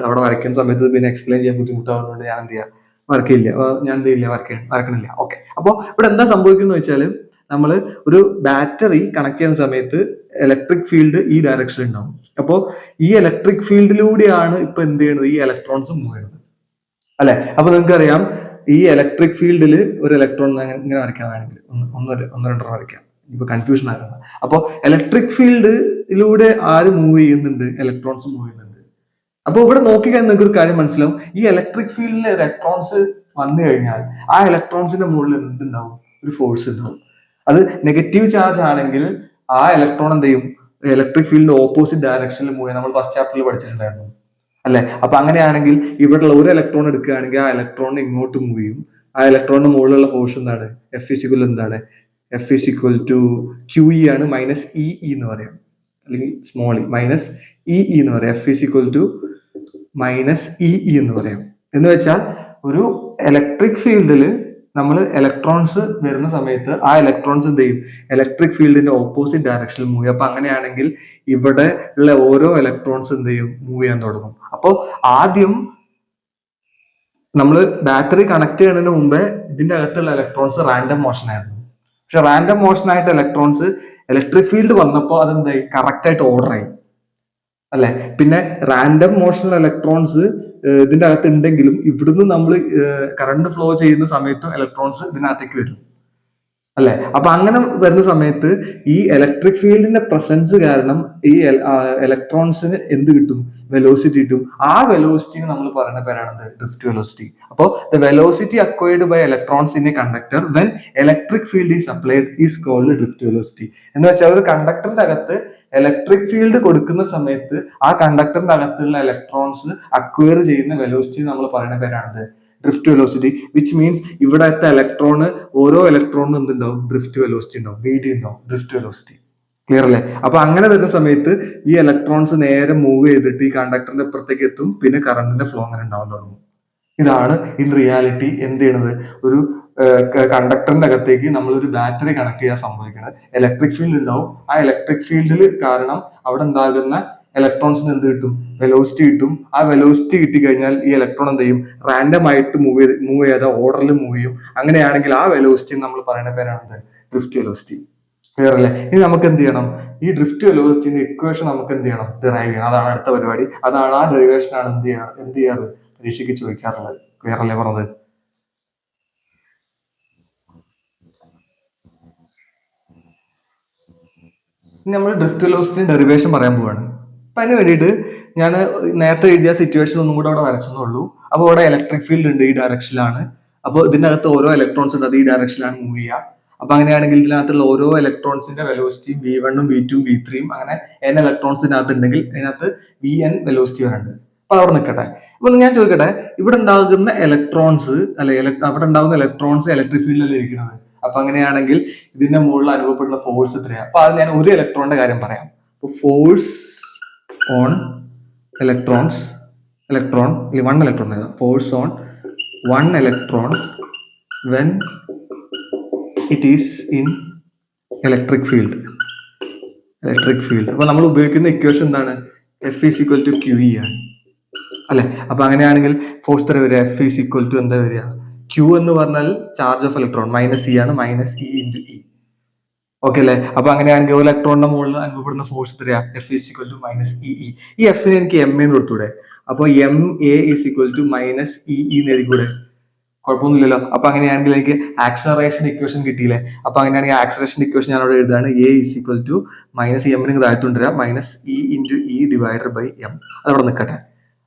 Speaker 1: അവിടെ വരയ്ക്കുന്ന സമയത്ത് പിന്നെ എക്സ്പ്ലെയിൻ ചെയ്യാൻ ബുദ്ധിമുട്ടാവുന്നതുകൊണ്ട് ഞാൻ എന്ത് ചെയ്യാം, വരക്കില്ല, ഞാൻ എന്ത് ചെയ്യില്ല, വരക്കണില്ല. ഓക്കെ. അപ്പോൾ ഇവിടെ എന്താ സംഭവിക്കുന്നത് വെച്ചാൽ, നമ്മൾ ഒരു ബാറ്ററി കണക്ട് ചെയ്യുന്ന സമയത്ത് ഇലക്ട്രിക് ഫീൽഡ് ഈ ഡയറക്ഷനിൽ ഉണ്ടാവും. അപ്പോൾ ഈ ഇലക്ട്രിക് ഫീൽഡിലൂടെയാണ് ഇപ്പൊ എന്ത് ചെയ്യുന്നത്, ഈ ഇലക്ട്രോൺസ് മൂവ് ചെയ്യുന്നത് അല്ലെ. അപ്പൊ നിങ്ങൾക്ക് അറിയാം ഈ ഇലക്ട്രിക് ഫീൽഡിൽ ഒരു ഇലക്ട്രോൺ ഇങ്ങനെ വരയ്ക്കാൻ വേണമെങ്കിൽ ഒന്ന് രണ്ടെണ്ണം വരയ്ക്കാം, ഇപ്പൊ കൺഫ്യൂഷൻ ആകുന്നത്. അപ്പോൾ ഇലക്ട്രിക് ഫീൽഡിലൂടെ ആര് മൂവ് ചെയ്യുന്നുണ്ട്, ഇലക്ട്രോൺസ് മൂവ് ചെയ്യുന്നുണ്ട്. അപ്പൊ ഇവിടെ നോക്കിക്കഴിഞ്ഞാൽ നിങ്ങൾക്ക് ഒരു കാര്യം മനസ്സിലാവും, ഈ ഇലക്ട്രിക് ഫീൽഡിൽ ഇലക്ട്രോൺസ് വന്നു കഴിഞ്ഞാൽ ആ ഇലക്ട്രോൺസിന്റെ മുകളിൽ എന്തുണ്ടാവും, ഒരു ഫോഴ്സ് ഉണ്ടാവും. അത് നെഗറ്റീവ് ചാർജ് ആണെങ്കിൽ ആ ഇലക്ട്രോൺ എന്ത് ചെയ്യും, ഇലക്ട്രിക് ഫീൽഡിന്റെ ഓപ്പോസിറ്റ് ഡയറക്ഷനിൽ മൂവ് ചെയ്യും. നമ്മൾ ഫസ്റ്റ് ചാപ്റ്ററിൽ പഠിച്ചിട്ടുണ്ടായിരുന്നു അല്ലെ? അപ്പൊ അങ്ങനെയാണെങ്കിൽ ഇവിടെയുള്ള ഒരു ഇലക്ട്രോൺ എടുക്കുകയാണെങ്കിൽ ആ ഇലക്ട്രോൺ ഇങ്ങോട്ട് മൂവ് ചെയ്യും. ആ ഇലക്ട്രോണിന് മുകളിലുള്ള ഫോഴ്സ് എന്താണ്? എഫ് ഇസിക്വൽ എന്താണ്? F is equal to Q E ആണ്, മൈനസ് ഇ എന്ന് പറയാം, അല്ലെങ്കിൽ സ്മോൾ ഇ മൈനസ് ഇ എന്ന് പറയാം. F is equal to minus E എന്ന് പറയാം. എന്ന് വെച്ചാൽ ഒരു ഇലക്ട്രിക് ഫീൽഡിൽ നമ്മൾ ഇലക്ട്രോൺസ് വരുന്ന സമയത്ത് ആ ഇലക്ട്രോൺസ് എന്ത് ചെയ്യും? ഇലക്ട്രിക് ഫീൽഡിന്റെ ഓപ്പോസിറ്റ് ഡയറക്ഷനിൽ മൂവ് ചെയ്യും. അപ്പൊ അങ്ങനെയാണെങ്കിൽ ഇവിടെ ഉള്ള ഓരോ ഇലക്ട്രോൺസ് എന്ത് ചെയ്യും? മൂവ് ചെയ്യാൻ തുടങ്ങും. അപ്പോൾ ആദ്യം നമ്മൾ ബാറ്ററി കണക്ട് ചെയ്യുന്നതിന് മുമ്പേ ഇതിന്റെ അകത്തുള്ള ഇലക്ട്രോൺസ് റാൻഡം മോഷൻ ആയിരുന്നു. പക്ഷെ റാൻഡം മോഷൻ ആയിട്ട് ഇലക്ട്രോൺസ് ഇലക്ട്രിക് ഫീൽഡ് വന്നപ്പോൾ അതെന്തായി? കറക്റ്റ് ആയിട്ട് ഓർഡർ ആയി, അല്ലെ? പിന്നെ റാൻഡം മോഷണൽ ഇലക്ട്രോൺസ് ഇതിന്റെ അകത്ത് ഉണ്ടെങ്കിലും ഇവിടുന്ന് നമ്മൾ കറണ്ട് ഫ്ലോ ചെയ്യുന്ന സമയത്തും ഇലക്ട്രോൺസ് ഇതിനകത്തേക്ക് വരും, അല്ലെ? അപ്പൊ അങ്ങനെ വരുന്ന സമയത്ത് ഈ ഇലക്ട്രിക് ഫീൽഡിന്റെ പ്രസൻസ് കാരണം ഈ ഇലക്ട്രോൺസിന് എന്ത് കിട്ടും? വെലോസിറ്റി കിട്ടും. ആ വെലോസിറ്റിന് നമ്മൾ പറയുന്ന പേരാണ് ഡ്രിഫ്റ്റ് വെലോസിറ്റി. അപ്പോൾ the velocity acquired by electrons in a conductor when electric field is applied is called drift velocity. എന്ന് വെച്ചാൽ ഒരു കണ്ടക്ടറിന്റെ അകത്ത് ഇലക്ട്രിക് ഫീൽഡ് കൊടുക്കുന്ന സമയത്ത് ആ കണ്ടക്ടറിന്റെ അകത്തുള്ള ഇലക്ട്രോൺസ് അക്വയർ ചെയ്യുന്ന വെലോസിറ്റി നമ്മൾ പറയുന്ന പേരാണ് ഡ്രിഫ്റ്റ് വെലോസിറ്റി. വിച്ച് മീൻസ് ഇവിടത്തെ ഇലക്ട്രോണ് ഓരോ ഇലക്ട്രോണിനും എന്തുണ്ടാവും? ഡ്രിഫ്റ്റ് വെലോസിറ്റി ഉണ്ടാവും, വി ഡി ഉണ്ടാവും, ഡ്രിഫ്റ്റ് വെലോസിറ്റി. ക്ലിയർ അല്ലേ? അപ്പൊ അങ്ങനെ വരുന്ന സമയത്ത് ഈ ഇലക്ട്രോൺസ് നേരെ മൂവ് ചെയ്തിട്ട് ഈ കണ്ടക്ടറിന്റെ അപ്പുറത്തേക്ക് എത്തും. പിന്നെ കറണ്ടിന്റെ ഫ്ലോ അങ്ങനെ ഉണ്ടാവാൻ തുടങ്ങും. ഇതാണ് ഇൻ റിയാലിറ്റി എന്ത് ചെയ്യണത്? ഒരു കണ്ടക്ടറിന്റെ അകത്തേക്ക് നമ്മൾ ഒരു ബാറ്ററി കണക്ട് ചെയ്യാൻ സംഭവിക്കുന്നത്. ഇലക്ട്രിക് ഫീൽഡ് ഉണ്ടാവും. ആ ഇലക്ട്രിക് ഫീൽഡിൽ കാരണം അവിടെ ഉണ്ടാകുന്ന ഇലക്ട്രോൺസിന് എന്ത് കിട്ടും? വെലോസിറ്റി കിട്ടും. ആ വെലോസിറ്റി കിട്ടിക്കഴിഞ്ഞാൽ ഈ ഇലക്ട്രോൺ എന്ത് ചെയ്യും? റാൻഡം ആയിട്ട് മൂവ് ചെയ്ത ഓർഡറിൽ മൂവ് ചെയ്യും. അങ്ങനെയാണെങ്കിൽ ആ വെലോസിറ്റി നമ്മൾ പറയുന്ന പേരാണ് ഡ്രിഫ്റ്റ് വെലോസിറ്റി. ക്ലിയർ അല്ലേ? ഇനി നമുക്ക് എന്ത് ചെയ്യണം? ഈ ഡ്രിഫ്റ്റ് വെലോസിറ്റിന്റെ ഇക്വേഷൻ നമുക്ക് എന്ത് ചെയ്യണം? ഡിറൈവ് ചെയ്യണം. അതാണ് അടുത്ത പരിപാടി. അതാണ് ആ ഡെറിവേഷൻ ആണ് എന്ത് ചെയ്യാറ് പരീക്ഷയ്ക്ക് ചോദിക്കാറുള്ളത്. ക്ലിയർ അല്ലേ പറഞ്ഞത്? നമ്മൾ ഡ്രിഫ്റ്റ് വെലോസിറ്റി ഡെറിവേഷൻ പറയാൻ പോവാണ്. അപ്പൊ അതിന് വേണ്ടിയിട്ട് ഞാൻ നേരത്തെ എഴുതിയ സിറ്റുവേഷൻ ഒന്നും കൂടെ അവിടെ വരച്ചെന്നുള്ളൂ. അപ്പോൾ അവിടെ ഇലക്ട്രിക് ഫീൽഡ് ഉണ്ട്, ഈ ഡയറക്ഷനിലാണ്. അപ്പോൾ ഇതിന്റെ അകത്ത് ഓരോ ഇലക്ട്രോൺസ് ഉണ്ട്, അത് ഈ ഡയറക്ഷനിലാണ് മൂവ് ചെയ്യുക. അപ്പൊ അങ്ങനെയാണെങ്കിൽ ഇതിനകത്തുള്ള ഓരോ ഇലക്ട്രോൺസിന്റെ വെലോസിറ്റിയും V1ഉം V2ഉം V3ഉം അങ്ങനെ n ഇലക്ട്രോൺസ് ഇതിനകത്ത് ഉണ്ടെങ്കിൽ അതിനകത്ത് Vn വെലോസിറ്റി വരുന്നുണ്ട്. അപ്പൊ അവിടെ നിൽക്കട്ടെ. അപ്പൊ ഞാൻ ചോദിക്കട്ടെ, ഇവിടെ ഉണ്ടാകുന്ന ഇലക്ട്രോൺസ് അല്ലെ, അവിടെ ഉണ്ടാകുന്ന ഇലക്ട്രോൺസ് ഇലക്ട്രിക് ഫീൽഡിലല്ലേ ഇരിക്കുന്നത്. അപ്പൊ അങ്ങനെയാണെങ്കിൽ ഇതിന്റെ മുകളിൽ അനുഭവപ്പെടുന്ന ഫോഴ്സ് എത്രയാണ്? അപ്പൊ അത് ഞാൻ ഒരു ഇലക്ട്രോണിന്റെ കാര്യം പറയാം. Force on electron one electron force on one electron when it is in electric field. അപ്പൊ നമ്മൾ ഉപയോഗിക്കുന്ന ഇക്വേഷൻ എന്താണ്? F is equal to Q E ആണ്, അല്ലെ? അപ്പൊ അങ്ങനെയാണെങ്കിൽ ഫോഴ്സ് എത്ര വരിക? എഫ് ഈസ് ഈക്വൽ ടു എന്താ വരിക? ക്യൂ എന്ന് പറഞ്ഞാൽ charge of electron, minus e ആണ്, minus e into E. Okay അല്ലെ? അപ്പൊ അങ്ങനെയാണെങ്കിൽ ഒരു ഇലക്ട്രോണിന്റെ മുകളിൽ അനുഭവപ്പെടുന്ന ഫോഴ്സ് എത്രയാ? F is equal to minus e E. ഈ എഫിന് എനിക്ക് എം എന്ന് കൊടുത്തൂടെ? അപ്പൊ m a is equal to minus E എന്ന് എഴുതിക്കൂടെ? കുഴപ്പമൊന്നുമില്ലല്ലോ. അപ്പൊ അങ്ങനെയാണെങ്കിൽ എനിക്ക് ആക്സലറേഷൻ ഇക്വേഷൻ കിട്ടിയില്ലേ? അപ്പൊ അങ്ങനെയാണെങ്കിൽ ആക്സലറേഷൻ ഇക്വേഷൻ ഞാൻ അവിടെ എഴുതാണ്. A is equal to minus എമ്മിന് താഴ്ത്തുകൊണ്ടിരിക്കുക, minus e into E divided by m. അതവിടെ നിൽക്കട്ടെ,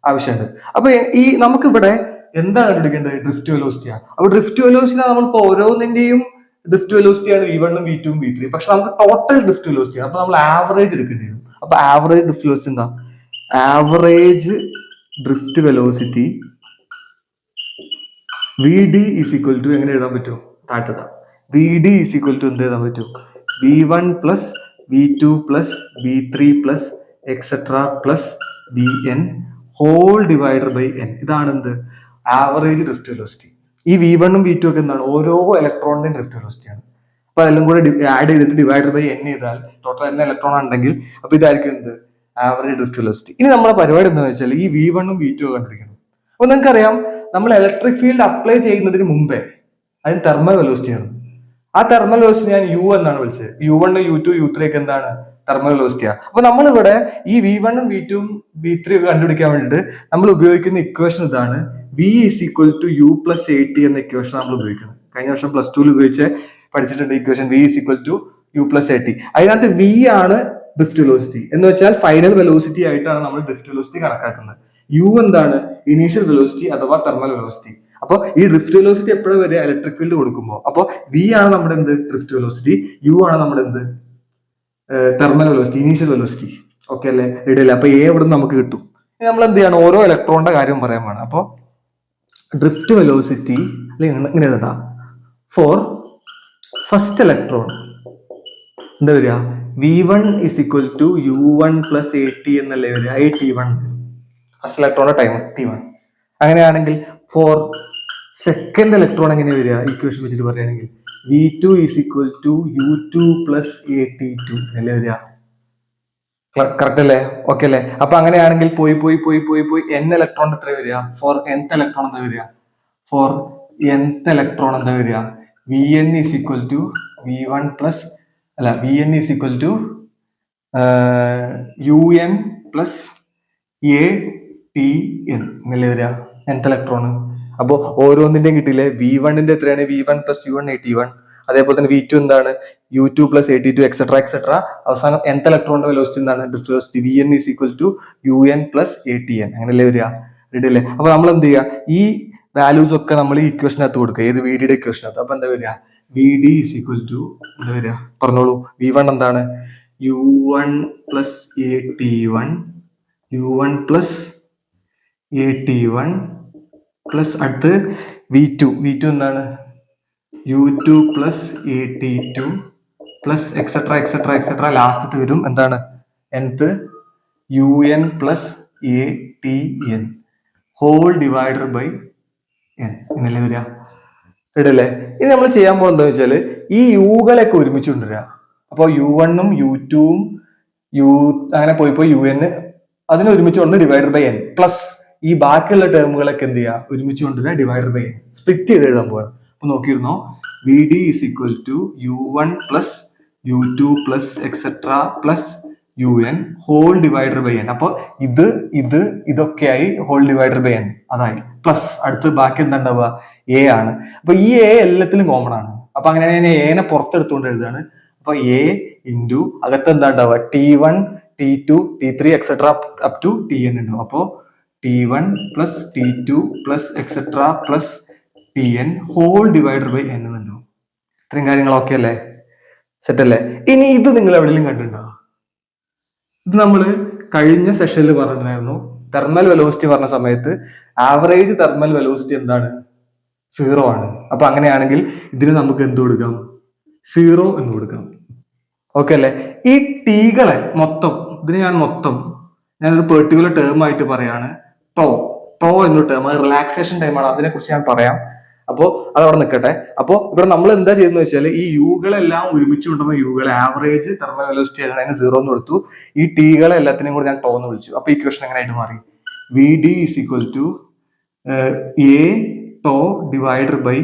Speaker 1: ആവശ്യമുണ്ട്. അപ്പൊ ഈ നമുക്കിവിടെ എന്താണ് കണ്ടുപിടിക്കേണ്ടത്? ഡ്രിഫ്റ്റ് വെലോസിറ്റിയാ. അപ്പൊ ഡ്രിഫ്റ്റ് വെലോസിറ്റി നമ്മളിപ്പോ ഓരോന്നിന്റെയും ഡ്രിഫ്റ്റ് വെലോസിറ്റിയാണ് V1ഉം V2ഉം V3. പക്ഷെ നമുക്ക് ടോട്ടൽ ഡ്രിഫ്റ്റ് വെലോസിറ്റിയാണ്. അപ്പൊ നമ്മൾ ആവറേജ് എടുക്കേണ്ടി വരും. അപ്പൊ ആവറേജ് ഡ്രിഫ്റ്റ് വെലോസിറ്റി എന്താ? Average drift velocity v d is equal to എങ്ങനെ എഴുതാൻ പറ്റും? താഴ്ത്തതാ. V d is equal to എന്ത് എഴുതാൻ പറ്റും? V1 plus V2 plus V3 plus etcetera plus Vn whole divided by n. ഇതാണ് എന്ത്? ആവറേജ് ഡ്രിഫ്റ്റ് വെലോസിറ്റി. ഈ V1ഉം V2 ഒക്കെ എന്താണ്? ഓരോ ഇലക്ട്രോണിന്റെയും ഡ്രിഫ്റ്റ് വെലോസിറ്റിയാണ്. അപ്പൊ അതെല്ലാം കൂടെ ആഡ് ചെയ്തിട്ട് ഡിവൈഡഡ് ബൈ n ചെയ്താൽ ടോട്ടൽ n ഇലക്ട്രോൺ ഉണ്ടെങ്കിൽ അപ്പൊ ഇതായിരിക്കും എന്ത്? ആവറേജ് ഡ്രിഫ്റ്റ് വെലോസിറ്റി. ഇനി നമ്മുടെ പരിപാടി എന്താണെന്ന് വെച്ചാൽ ഈ V1ഉം V2 കണ്ടുപിടിക്കണം. അപ്പൊ നിങ്ങൾക്കറിയാം, നമ്മൾ ഇലക്ട്രിക് ഫീൽഡ് അപ്ലൈ ചെയ്യുന്നതിന് മുമ്പേ അതിന് തെർമൽ വെലോസിറ്റി ആണ്. ആ തെർമൽ വെലോസിറ്റി ഞാൻ U എന്നാണ് വിളിച്ചത്. U1, U2, U3 ഒക്കെ എന്താണ്? തെർമൽ വെലോസിറ്റിയാണ്. അപ്പൊ നമ്മളിവിടെ ഈ V1ഉം V2ഉം V3 ഒക്കെ കണ്ടുപിടിക്കാൻ വേണ്ടിയിട്ട് നമ്മൾ ഉപയോഗിക്കുന്ന ഇക്വേഷൻ ഇതാണ്. V is equal to U plus AT എന്ന ഇക്വേഷൻ നമ്മൾ ഉപയോഗിക്കുന്നത്. കഴിഞ്ഞ വർഷം +2 ഉപയോഗിച്ച് പഠിച്ചിട്ടുണ്ട് equation. V is equal to U plus AT. അതിനകത്ത് V ആണ് ഡ്രിഫ്റ്റ് വെലോസിറ്റി. എന്ന് വെച്ചാൽ ഫൈനൽ വെലോസിറ്റി ആയിട്ടാണ് നമ്മൾ ഡ്രിഫ്റ്റ് വെലോസിറ്റി കണക്കാക്കുന്നത്. U എന്താണ്? ഇനീഷ്യൽ വെലോസിറ്റി അഥവാ തെർമൽ വെലോസിറ്റി. അപ്പൊ ഈ ഡ്രിഫ്റ്റ് വെലോസിറ്റി എപ്പോഴും വരിക? ഇലക്ട്രിക് ഫീൽഡ് കൊടുക്കുമ്പോൾ. അപ്പോൾ V ആണ് നമ്മുടെ എന്ത്? Drift velocity. U ആണ് നമ്മുടെ എന്ത്? Thermal velocity, initial velocity. Okay അല്ലേ? റെഡി അല്ലേ? അപ്പൊ A ഇവിടെ നമുക്ക് കിട്ടും. നമ്മൾ എന്ത് ചെയ്യണം, ഓരോ ഇലക്ട്രോണിന്റെ കാര്യം പറയാൻ വേണം. അപ്പോൾ ഡ്രിഫ്റ്റ് വെലോസിറ്റി അല്ലെങ്കിൽ ഇങ്ങനെ എഴുതാം, ഫോർ ഫസ്റ്റ് ഇലക്ട്രോൺ എന്താ വരിക, v1 is equal to u1 plus at എന്നല്ലേ വരിക, at1 ഫസ്റ്റ് ഇലക്ട്രോണിന്റെ ടൈം t1. അങ്ങനെയാണെങ്കിൽ ഫോർ സെക്കൻഡ് ഇലക്ട്രോൺ എങ്ങനെ വരിക, ഇക്വേഷൻ വെച്ചിട്ട് പറയുകയാണെങ്കിൽ v2 is equal to u2 plus at2 എന്നല്ലേ വരിക. കറക്റ്റ് അല്ലേ? ഓക്കെ അല്ലേ? അപ്പൊ അങ്ങനെയാണെങ്കിൽ പോയി പോയി പോയി പോയി പോയി n ഇലക്ട്രോൺ എത്ര വരിക, ഫോർ nth ഇലക്ട്രോൺ എന്താ വരിക, ഫോർ nth ഇലക്ട്രോൺ എന്താ വരിക, vn is equal to v1 plus അല്ല vn is equal to un plus atn എന്നല്ലേ വരിക nth ഇലക്ട്രോൺ. അപ്പോൾ ഓരോന്നിന്റെയും കിട്ടിയില്ലേ, v1ന്റെ എത്രയാണ്, v1 plus u1 at1, അതേപോലെ തന്നെ v2 എന്താണ്, u2 plus at2 etcetera etcetera. അവസാനം nth ഇലക്ട്രോണിന്റെ വെലോസിറ്റി എന്താണ്, drift velocity vn is equal to un plus atn അങ്ങനെയല്ലേ വരിക, റെഡി അല്ലേ? അപ്പൊ നമ്മൾ എന്ത് ചെയ്യുക, ഈ വാല്യൂസ് ഒക്കെ നമ്മൾ ഈ ഇക്വേഷനകത്ത് കൊടുക്കുക, ഏത് vd യുടെ ഇക്വേഷനകത്ത്. അപ്പൊ എന്താ വരിക, vd is equal to എന്താ വരിക, പറഞ്ഞോളൂ. v1 എന്താണ്, u1 plus at1 u1 plus at1 plus അടുത്ത് v2 എന്താണ്, u2 plus at2 plus etcetera etcetera etcetera last വരും എന്താണ്, nth un plus atn whole divider by n എന്നല്ലേ വരിക, ഇടല്ലേ? ഇനി നമ്മൾ ചെയ്യാൻ പോകുന്നത് എന്താ വെച്ചാൽ ഈ യുകളൊക്കെ ഒരുമിച്ച് കൊണ്ടുവരിക. അപ്പോൾ u1ഉം u2ഉം അങ്ങനെ പോയി പോയി un അതിനെ ഒരുമിച്ച് കൊണ്ട് ഡിവൈഡർ ബൈ n പ്ലസ് ഈ ബാക്കിയുള്ള ടേമുകളൊക്കെ എന്ത് ചെയ്യുക, ഒരുമിച്ച് കൊണ്ടുവരിക ഡിവൈഡർ ബൈ n, സ്പ്ലിറ്റ് ചെയ്ത് എഴുതാൻ പോവാണ്. അപ്പൊ നോക്കിയിരുന്നോ, vd is equal to u1 plus u2 plus etcetera plus un whole divider by n. അപ്പൊ ഇതൊക്കെയായി ഹോൾ ഡിവൈഡർ ബൈ n അതായി പ്ലസ് അടുത്ത് ബാക്കി എന്താ ഉണ്ടാവുക, a ആണ്. അപ്പൊ ഈ a എല്ലാത്തിലും കോമൺ ആണ്. അപ്പൊ അങ്ങനെയാണ് ഞാൻ എനെ പുറത്തെടുത്തുകൊണ്ട് എഴുതാണ്. അപ്പൊ a ഇൻറ്റു അകത്ത് എന്താ ഉണ്ടാവുക, t1 t2 t3 etcetera up to tn ഉണ്ടാവും. അപ്പോ t1 plus t2 plus etcetera plus tn whole divider by n എന്നുണ്ടാവും. ഇത്രയും കാര്യങ്ങളൊക്കെ അല്ലേ, സെറ്റ് അല്ലേ? ഇനി ഇത് നിങ്ങൾ എവിടെയെങ്കിലും കണ്ടിട്ടുണ്ടോ? ഇത് നമ്മൾ കഴിഞ്ഞ സെഷനിൽ പറഞ്ഞിട്ടുണ്ടായിരുന്നു, തെർമൽ വെലോസിറ്റി പറഞ്ഞ സമയത്ത് ആവറേജ് തെർമൽ വെലോസിറ്റി എന്താണ്, 0 ആണ്. അപ്പൊ അങ്ങനെയാണെങ്കിൽ ഇതിന് നമുക്ക് എന്ത് കൊടുക്കാം, 0 എന്ന് കൊടുക്കാം. ഓക്കെ അല്ലേ? ഈ ടീകളെ മൊത്തം ഇതിന് ഞാനൊരു പെർട്ടിക്കുലർ ടേം ആയിട്ട് പറയാണ്, ടോ എന്നൊരു ടേം, അത് റിലാക്സേഷൻ ടൈമാണ്, അതിനെ കുറിച്ച് ഞാൻ പറയാം. അപ്പോൾ അത് അവിടെ നിൽക്കട്ടെ. അപ്പോൾ ഇവിടെ നമ്മൾ എന്താ ചെയ്യുന്നത് വെച്ചാൽ ഈ യുകളെല്ലാം ഒരുമിച്ച് കൊണ്ടുപോകുമ്പോൾ യുകളെ ആവറേജ് തെർമൽ വെലോസിറ്റി അതിന് 0 എന്ന് കൊടുത്തു, ഈ ടീകളെ എല്ലാത്തിനെയും കൂടി ഞാൻ ടോ എന്ന് വിളിച്ചു. അപ്പൊ ഇക്വേഷൻ എങ്ങനെയായിട്ട് മാറി, vd is equal to a tau divider by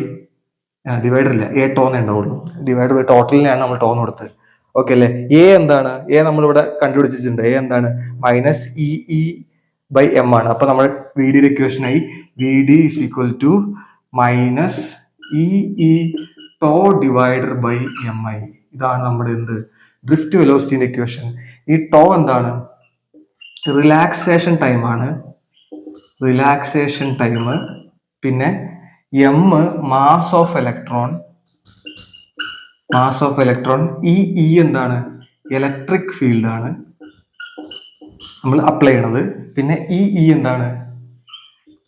Speaker 1: divider ഇല്ല a ടോ എന്നേ ഉണ്ടാവുള്ളൂ, ഡിവൈഡർ ബൈ ടോട്ടലിനെയാണ് നമ്മൾ ടോ എന്ന് കൊടുത്തത്. ഓക്കെ അല്ലേ? a എന്താണ്, a നമ്മളിവിടെ കണ്ടുപിടിച്ചിട്ടുണ്ട്, a എന്താണ്, മൈനസ് ഇ ബൈ എം ആണ്. അപ്പൊ നമ്മൾ vd ഇക്വേഷനായി vd is equal to minus E tau divider by M I. ഇതാണ് നമ്മുടെ എന്ത്, ഡ്രിഫ്റ്റ് വെലോസിറ്റിന്റെ ഇക്വേഷൻ. ഈ ടോ എന്താണ്, റിലാക്സേഷൻ ടൈം ആണ്, റിലാക്സേഷൻ ടൈം. പിന്നെ എം മാസ് ഓഫ് ഇലക്ട്രോൺ, ഈ എന്താണ്, ഇലക്ട്രിക് ഫീൽഡ് ആണ് നമ്മൾ അപ്ലൈ ചെയ്യണത്. പിന്നെ ഈ എന്താണ്,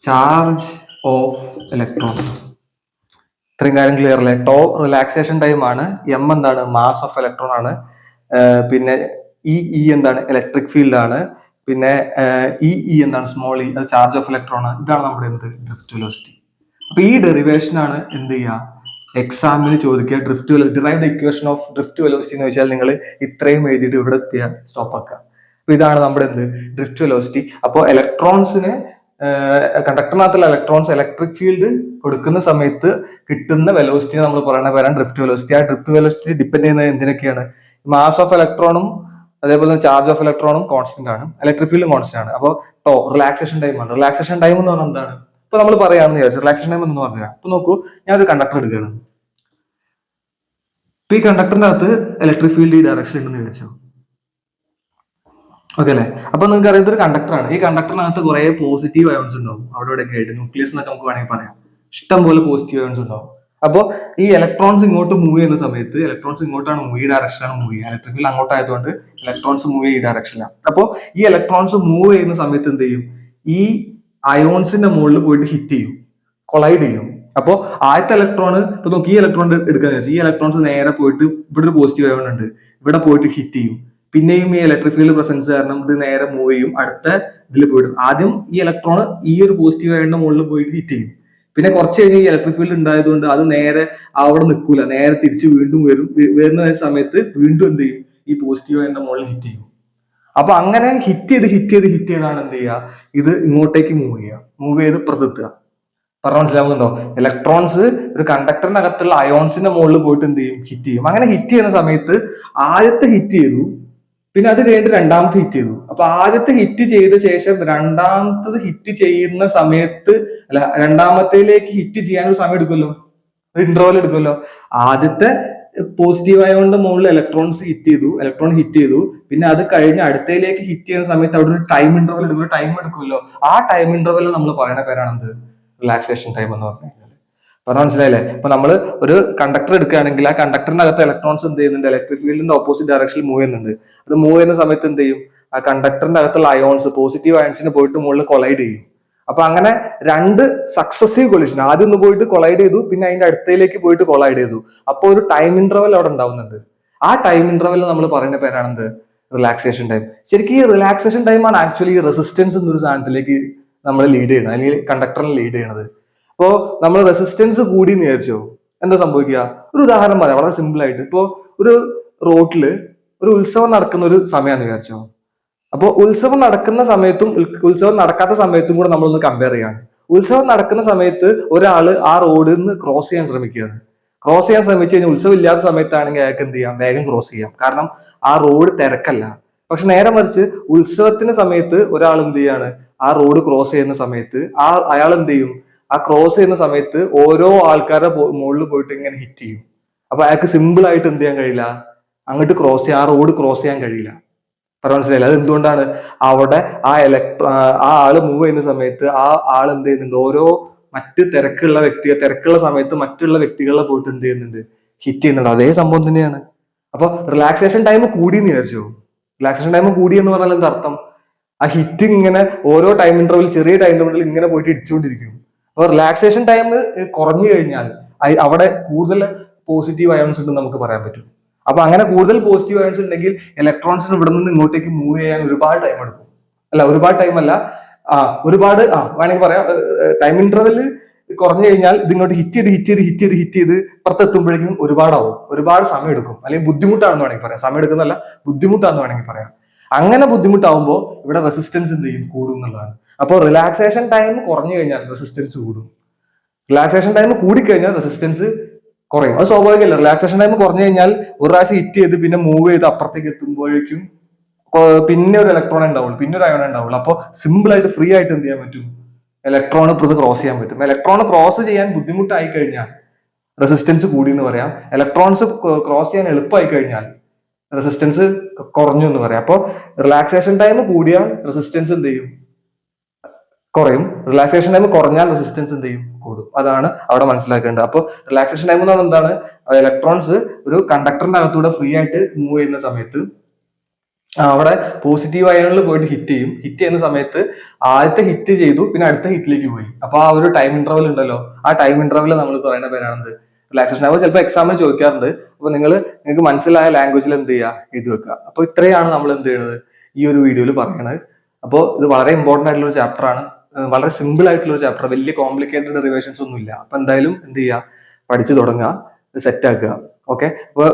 Speaker 1: ചാർജ് ഓഫ് ഇലക്ട്രോൺ. ഇത്രയും കാര്യം ക്ലിയർ അല്ലേ? ടോ റിലാക്സേഷൻ ടൈം ആണ്, എം എന്താണ്, മാസ് ഓഫ് ഇലക്ട്രോൺ ആണ്, പിന്നെ ഈ എന്താണ്, ഇലക്ട്രിക് ഫീൽഡ് ആണ്, പിന്നെ ഈ എന്താണ്, സ്മോൾ ഇ അത് ചാർജ് ഓഫ് ഇലക്ട്രോൺ ആണ്. ഇതാണ് നമ്മുടെ എന്ത്, ഡ്രിഫ്റ്റ് വെലോസിറ്റി. അപ്പൊ ഈ ഡെറിവേഷൻ ആണ് എന്ത് ചെയ്യുക, എക്സാമിന് ചോദിക്കുക. Derive the equation of drift velocity എന്ന് വെച്ചാൽ നിങ്ങൾ ഇത്രയും എഴുതിയിട്ട് ഇവിടെ എത്തിയ സ്റ്റോപ്പ് ആക്കുക. അപ്പൊ ഇതാണ് നമ്മുടെ എന്ത്, ഡ്രിഫ്റ്റ് വെലോസിറ്റി. അപ്പോൾ ഇലക്ട്രോൺസിന് കണ്ടക്ടറിനകത്തുള്ള ഇലക്ട്രോൺസ് ഇലക്ട്രിക് ഫീൽഡ് കൊടുക്കുന്ന സമയത്ത് കിട്ടുന്ന വെലോസിറ്റിനെ നമ്മൾ പറയുന്ന പേരാണ് ഡ്രിഫ്റ്റ് വെലോസിറ്റി. ആ ഡ്രിഫ്റ്റ് വെലോസിറ്റി ഡിപ്പെൻഡ് ചെയ്യുന്നത് എന്തിനൊക്കെയാണ്, മാസ് ഓഫ് ഇലക്ട്രോണും അതേപോലെ ചാർജ് ഓഫ് ഇലക്ട്രോണും കോൺസ്റ്റന്റ് ആണ്, ഇലക്ട്രിക് ഫീൽഡും കോൺസ്റ്റന്റ് ആണ്. അപ്പോൾ ടോ റിലാക്സേഷൻ ടൈം ആണ്. റിലാക്സേഷൻ ടൈം എന്ന് പറഞ്ഞാൽ എന്താണ്, ഇപ്പൊ നമ്മൾ പറയാമെന്ന് വിചാരിച്ചു റിലാക്സേഷൻ ടൈം എന്ന് പറഞ്ഞാൽ, അപ്പൊ നോക്കൂ, ഞാനൊരു കണ്ടക്ടർ എടുക്കുകയാണ്. ഇപ്പൊ ഈ കണ്ടക്ടറിന്റെ അകത്ത് ഇലക്ട്രിക് ഫീൽഡ് ഈ ഡയറക്ഷൻ ഉണ്ടെന്ന് വിചാരിച്ചു. ഓക്കെ അല്ലേ? അപ്പൊ നിങ്ങൾക്ക് അറിയാത്ത ഒരു കണ്ടക്ടറാണ്. ഈ കണ്ടക്ടറിനകത്ത് കുറെ പോസിറ്റീവ് അയോൺസ് ഉണ്ടാവും, അവിടെ ഇവിടെ ആയിട്ട് ന്യൂക്ലിയസ് എന്നൊക്കെ നമുക്ക് വേണമെങ്കിൽ പറയാം. ഇഷ്ടം പോലെ പോസിറ്റീവ് അയോൺസ് ഉണ്ടാവും. അപ്പോൾ ഈ ഇലക്ട്രോൺസ് ഇങ്ങോട്ട് മൂവ് ചെയ്യുന്ന സമയത്ത് ഇലക്ട്രോൺസ് ഇങ്ങോട്ടാണ് മൂവ്, ഈ ഡയറക്ഷനാണ് മൂവ് ചെയ്യുക. ഇലക്ട്രിക് ഫീൽഡ് അങ്ങോട്ടായതുകൊണ്ട് ഇലക്ട്രോൺസ് മൂവ് ഈ ഡയറക്ഷനിലാണ്. അപ്പോൾ ഈ ഇലക്ട്രോൺസ് മൂവ് ചെയ്യുന്ന സമയത്ത് എന്ത് ചെയ്യും, ഈ അയോൺസിന്റെ മുകളിൽ പോയിട്ട് ഹിറ്റ് ചെയ്യും, കൊളൈഡ് ചെയ്യും. അപ്പോൾ ആദ്യത്തെ ഇലക്ട്രോൺ ഇപ്പൊ നോക്കി, ഈ ഇലക്ട്രോൺ എടുക്കാന്ന് വെച്ചാൽ ഈ ഇലക്ട്രോൺസ് നേരെ പോയിട്ട് ഇവിടെ ഒരു പോസിറ്റീവ് അയോൺ ഉണ്ട്, ഇവിടെ പോയിട്ട് ഹിറ്റ് ചെയ്യും. പിന്നെയും ഈ ഇലക്ട്രിക് ഫീൽഡ് പ്രസൻസ് കാരണം ഇത് നേരെ മൂവ് ചെയ്യും, അടുത്ത ഇതിൽ പോയിട്ട് ആദ്യം ഈ ഇലക്ട്രോൺ ഈ ഒരു പോസിറ്റീവ് അയോണിന്റെ മുകളിൽ പോയിട്ട് ഹിറ്റ് ചെയ്യും. പിന്നെ കുറച്ച് കഴിഞ്ഞ് ഈ ഇലക്ട്രിക് ഫീൽഡ് ഉണ്ടായതുകൊണ്ട് അത് നേരെ അവിടെ നിൽക്കൂല, നേരെ തിരിച്ച് വീണ്ടും വരുന്ന സമയത്ത് വീണ്ടും എന്ത് ചെയ്യും, ഈ പോസിറ്റീവ് അയോണിന്റെ മുകളിൽ ഹിറ്റ് ചെയ്യും. അപ്പൊ അങ്ങനെ ഹിറ്റ് ചെയ്താണ് എന്ത് ചെയ്യുക, ഇത് ഇങ്ങോട്ടേക്ക് മൂവ് ചെയ്ത് ഇപ്പുറത്തെത്തുക. പറഞ്ഞ മനസ്സിലാവുന്നുണ്ടോ? ഇലക്ട്രോൺസ് ഒരു കണ്ടക്ടറിന്റെ അകത്തുള്ള അയോൺസിന്റെ മുകളിൽ പോയിട്ട് എന്ത് ചെയ്യും, ഹിറ്റ് ചെയ്യും. അങ്ങനെ ഹിറ്റ് ചെയ്യുന്ന സമയത്ത് ആദ്യത്തെ ഹിറ്റ് ചെയ്തു, പിന്നെ അത് കഴിഞ്ഞിട്ട് രണ്ടാമത്തെ ഹിറ്റ് ചെയ്തു. അപ്പൊ ആദ്യത്തെ ഹിറ്റ് ചെയ്ത ശേഷം രണ്ടാമത്തത് ഹിറ്റ് ചെയ്യുന്ന സമയത്ത്, അല്ല രണ്ടാമത്തേലേക്ക് ഹിറ്റ് ചെയ്യാനൊരു സമയം എടുക്കുമല്ലോ, ഒരു ഇന്റർവൽ എടുക്കുമല്ലോ. ആദ്യത്തെ പോസിറ്റീവ് ആയതുകൊണ്ട് മുകളിൽ ഇലക്ട്രോൺ ഹിറ്റ് ചെയ്തു, പിന്നെ അത് കഴിഞ്ഞ് അടുത്തയിലേക്ക് ഹിറ്റ് ചെയ്യുന്ന സമയത്ത് അവിടെ ഒരു ടൈം ഇന്റർവൽ എടുക്കുമല്ലോ. ആ ടൈം ഇന്റർവെൽ നമ്മൾ പറയുന്ന പേരാണ് എന്ത്, റിലാക്സേഷൻ ടൈം എന്ന് പറഞ്ഞു കഴിഞ്ഞാൽ. പറഞ്ഞാൽ മനസ്സിലായില്ലേ? ഇപ്പൊ നമ്മൾ ഒരു കണ്ടക്ടർ എടുക്കുകയാണെങ്കിൽ ആ കണ്ടക്ടറിന്റെ അകത്ത് ഇലക്ട്രോൺസ് എന്ത് ചെയ്യുന്നുണ്ട്, ഇലക്ട്രിക് ഫീൽഡിന്റെ ഓപ്പോസിറ്റ് ഡയറക്ഷനിൽ മൂവ് ചെയ്യുന്നുണ്ട്. അത് മൂവ് ചെയ്യുന്ന സമയത്ത് എന്ത് ചെയ്യും, ആ കണ്ടക്ടറിന്റെ അകത്തുള്ള അയോൺസ് പോസിറ്റീവ് അയോൺസിന് പോയിട്ട് മുകളിൽ കൊളൈഡ് ചെയ്യും. അപ്പൊ അങ്ങനെ രണ്ട് സക്സസീവ് കൊളിഷൻ, ആദ്യം ഒന്ന് പോയിട്ട് കൊളൈഡ് ചെയ്തു, പിന്നെ അതിന്റെ അടുത്തയിലേക്ക് പോയിട്ട് കൊളൈഡ് ചെയ്തു. അപ്പോൾ ഒരു ടൈം ഇന്റർവൽ അവിടെ ഉണ്ടാവുന്നുണ്ട്. ആ ടൈം ഇന്റർവെൽ നമ്മൾ പറയുന്ന പേരാണെന്ത്, റിലാക്സേഷൻ ടൈം. ശരിക്കും ഈ റിലാക്സേഷൻ ടൈം ആണ് ആക്ച്വലി റെസിസ്റ്റൻസ് എന്നൊരു സാധനത്തിലേക്ക് നമ്മൾ ലീഡ് ചെയ്യണം, അല്ലെങ്കിൽ കണ്ടക്ടറിനെ ലീഡ് ചെയ്യണത്. ഇപ്പോ നമ്മൾ റെസിസ്റ്റൻസ് കൂടി എന്ന് വിചാരിച്ചോ, എന്താ സംഭവിക്കുക? ഒരു ഉദാഹരണം പറയാം, വളരെ സിമ്പിൾ ആയിട്ട്. ഇപ്പോ ഒരു റോട്ടില് ഒരു ഉത്സവം നടക്കുന്ന ഒരു സമയമാണെന്ന് വിചാരിച്ചോ. അപ്പോൾ ഉത്സവം നടക്കുന്ന സമയത്തും ഉത്സവം നടക്കാത്ത സമയത്തും കൂടെ നമ്മളൊന്ന് കമ്പയർ ചെയ്യാണ്. ഉത്സവം നടക്കുന്ന സമയത്ത് ഒരാള് ആ റോഡിൽ നിന്ന് ക്രോസ് ചെയ്യാൻ ശ്രമിക്കുകയാണ്. ക്രോസ് ചെയ്യാൻ ശ്രമിച്ചു കഴിഞ്ഞാൽ ഉത്സവം ഇല്ലാത്ത സമയത്താണെങ്കിൽ അയാൾക്ക് എന്ത് ചെയ്യാം, വേഗം ക്രോസ് ചെയ്യാം, കാരണം ആ റോഡ് തിരക്കല്ല. പക്ഷെ നേരെ മറിച്ച് ഉത്സവത്തിന്റെ സമയത്ത് ഒരാൾ എന്ത് ചെയ്യാണ്, ആ റോഡ് ക്രോസ് ചെയ്യുന്ന സമയത്ത് അയാൾ എന്ത് ചെയ്യും, ആ ക്രോസ് ചെയ്യുന്ന സമയത്ത് ഓരോ ആൾക്കാരുടെ മുകളിൽ പോയിട്ട് ഇങ്ങനെ ഹിറ്റ് ചെയ്യും. അപ്പൊ അയാൾക്ക് സിമ്പിൾ ആയിട്ട് എന്ത് ചെയ്യാൻ കഴിയില്ല, അങ്ങോട്ട് ആ റോഡ് ക്രോസ് ചെയ്യാൻ കഴിയില്ല. പറഞ്ഞ മനസ്സിലായില്ല? അത് എന്തുകൊണ്ടാണ്? അവിടെ ആ ആള് മൂവ് ചെയ്യുന്ന സമയത്ത് ആ ആൾ എന്ത് ചെയ്യുന്നുണ്ട്, ഓരോ മറ്റ് തിരക്കുള്ള സമയത്ത് മറ്റുള്ള വ്യക്തികളെ പോയിട്ട് എന്ത് ചെയ്യുന്നുണ്ട്, ഹിറ്റ് ചെയ്യുന്നുണ്ട്. അതേ സംഭവം തന്നെയാണ്. അപ്പൊ റിലാക്സേഷൻ ടൈം കൂടി എന്ന് വിചാരിച്ചു. റിലാക്സേഷൻ ടൈം കൂടി എന്ന് പറഞ്ഞാൽ എന്താ അർത്ഥം? ആ ഹിറ്റ് ഇങ്ങനെ ഓരോ ടൈം ഇന്റർവെൽ, ചെറിയ ടൈം ഇന്റർവെൽ ഇങ്ങനെ പോയിട്ട് ഇടിച്ചുകൊണ്ടിരിക്കും. അപ്പൊ റിലാക്സേഷൻ ടൈം കുറഞ്ഞു കഴിഞ്ഞാൽ അവിടെ കൂടുതൽ പോസിറ്റീവ് അയോൺസ് ഉണ്ടെന്ന് നമുക്ക് പറയാൻ പറ്റും. അപ്പൊ അങ്ങനെ കൂടുതൽ പോസിറ്റീവ് അയോൺസ് ഉണ്ടെങ്കിൽ ഇലക്ട്രോൺസിന് ഇവിടെ നിന്ന് ഇങ്ങോട്ടേക്ക് മൂവ് ചെയ്യാൻ ഒരുപാട് ടൈം എടുക്കും. ഒരുപാട് ടൈം അല്ല, വേണമെങ്കിൽ പറയാം, ടൈം ഇന്റർവെല് കുറഞ്ഞു കഴിഞ്ഞാൽ ഇതിങ്ങോട്ട് ഹിറ്റ് ചെയ്ത് പുറത്തെത്തുമ്പോഴേക്കും ഒരുപാട് സമയം എടുക്കും, അല്ലെങ്കിൽ ബുദ്ധിമുട്ടാണെന്ന് വേണമെങ്കിൽ പറയാം. സമയം എടുക്കുന്നല്ല, ബുദ്ധിമുട്ടാണെന്ന് വേണമെങ്കിൽ പറയാം. അങ്ങനെ ബുദ്ധിമുട്ടാവുമ്പോൾ ഇവിടെ റെസിസ്റ്റൻസ് എന്ത് ചെയ്യും, കൂടും എന്നുള്ളതാണ്. അപ്പോൾ റിലാക്സേഷൻ ടൈം കുറഞ്ഞു കഴിഞ്ഞാൽ റെസിസ്റ്റൻസ് കൂടും, റിലാക്സേഷൻ ടൈം കൂടിക്കഴിഞ്ഞാൽ റെസിസ്റ്റൻസ് കുറയും. അത് സ്വാഭാവികമല്ല. റിലാക്സേഷൻ ടൈം കുറഞ്ഞു കഴിഞ്ഞാൽ ഒരു പ്രാവശ്യം ഹിറ്റ് ചെയ്ത് പിന്നെ മൂവ് ചെയ്ത് അപ്പുറത്തേക്ക് എത്തുമ്പോഴേക്കും പിന്നെ ഒരു ഇലക്ട്രോൺ ഉണ്ടാവുള്ളൂ, പിന്നെ ഒരു അയോൺ ഉണ്ടാവുള്ളൂ. അപ്പോൾ സിമ്പിൾ ആയിട്ട് ഫ്രീ ആയിട്ട് എന്ത് ചെയ്യാൻ പറ്റും, ഇലക്ട്രോൺ ഇപ്പുറത്ത് ക്രോസ് ചെയ്യാൻ പറ്റും. ഇലക്ട്രോൺ ക്രോസ് ചെയ്യാൻ ബുദ്ധിമുട്ടായി കഴിഞ്ഞാൽ റെസിസ്റ്റൻസ് കൂടി എന്ന് പറയാം. ഇലക്ട്രോൺസ് ക്രോസ് ചെയ്യാൻ എളുപ്പമായി കഴിഞ്ഞാൽ റെസിസ്റ്റൻസ് കുറഞ്ഞു എന്ന് പറയാം. അപ്പോൾ റിലാക്സേഷൻ ടൈം കൂടിയാൽ റെസിസ്റ്റൻസ് എന്ത് ചെയ്യും, കുറയും. റിലാക്സേഷൻ ടൈം കുറഞ്ഞാൽ റെസിസ്റ്റൻസ് എന്ത് ചെയ്യും, കൂടും. അതാണ് അവിടെ മനസ്സിലാക്കേണ്ടത്. അപ്പോൾ റിലാക്സേഷൻ ടൈം എന്ന് പറഞ്ഞാൽ എന്താണ്, ഇലക്ട്രോൺസ് ഒരു കണ്ടക്ടറിന്റെ അകത്തൂടെ ഫ്രീ ആയിട്ട് മൂവ് ചെയ്യുന്ന സമയത്ത് അവിടെ പോസിറ്റീവ് അയണിൽ പോയിട്ട് ഹിറ്റ് ചെയ്യുന്ന സമയത്ത് ആദ്യത്തെ ഹിറ്റ് ചെയ്തു, പിന്നെ അടുത്ത ഹിറ്റിലേക്ക് പോയി. അപ്പൊ ആ ഒരു ടൈം ഇന്റർവൽ ഉണ്ടല്ലോ, ആ ടൈം ഇന്റർവൽ നമ്മൾ പറയുന്ന പേരാണെന്ത്, റിലാക്സേഷൻ. അപ്പോൾ ചിലപ്പോൾ എക്സാമിന് ചോദിക്കാറുണ്ട്. അപ്പൊ നിങ്ങൾക്ക് മനസ്സിലായ ലാംഗ്വേജിൽ എന്ത് ചെയ്യുക, എഴുതി വെക്കുക. അപ്പൊ ഇത്രയാണ് നമ്മൾ എന്ത് ചെയ്യുന്നത്, ഈ ഒരു വീഡിയോയിൽ പറയണത്. അപ്പോൾ ഇത് വളരെ ഇമ്പോർട്ടന്റ് ആയിട്ടുള്ള ഒരു ചാപ്റ്റർ ആണ്, വളരെ സിമ്പിൾ ആയിട്ടുള്ള ഒരു ചാപ്റ്റർ, വലിയ കോംപ്ലിക്കേറ്റഡ് ഡെറിവേഷൻസ് ഒന്നും ഇല്ല. അപ്പൊ എന്തായാലും എന്ത് ചെയ്യുക, പഠിച്ചു തുടങ്ങുക, സെറ്റ് ആക്കുക. ഓക്കെ. അപ്പോൾ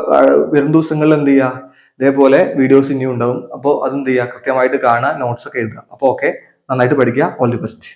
Speaker 1: വരും ദിവസങ്ങളിൽ എന്ത് ചെയ്യുക, ഇതേപോലെ വീഡിയോസ് ഇനിയും ഉണ്ടാവും. അപ്പോൾ അതെന്ത് ചെയ്യുക, കൃത്യമായിട്ട് കാണുക, നോട്ട്സ് ഒക്കെ എഴുതുക. അപ്പോൾ ഓക്കെ, നന്നായിട്ട് പഠിക്കുക. All the best.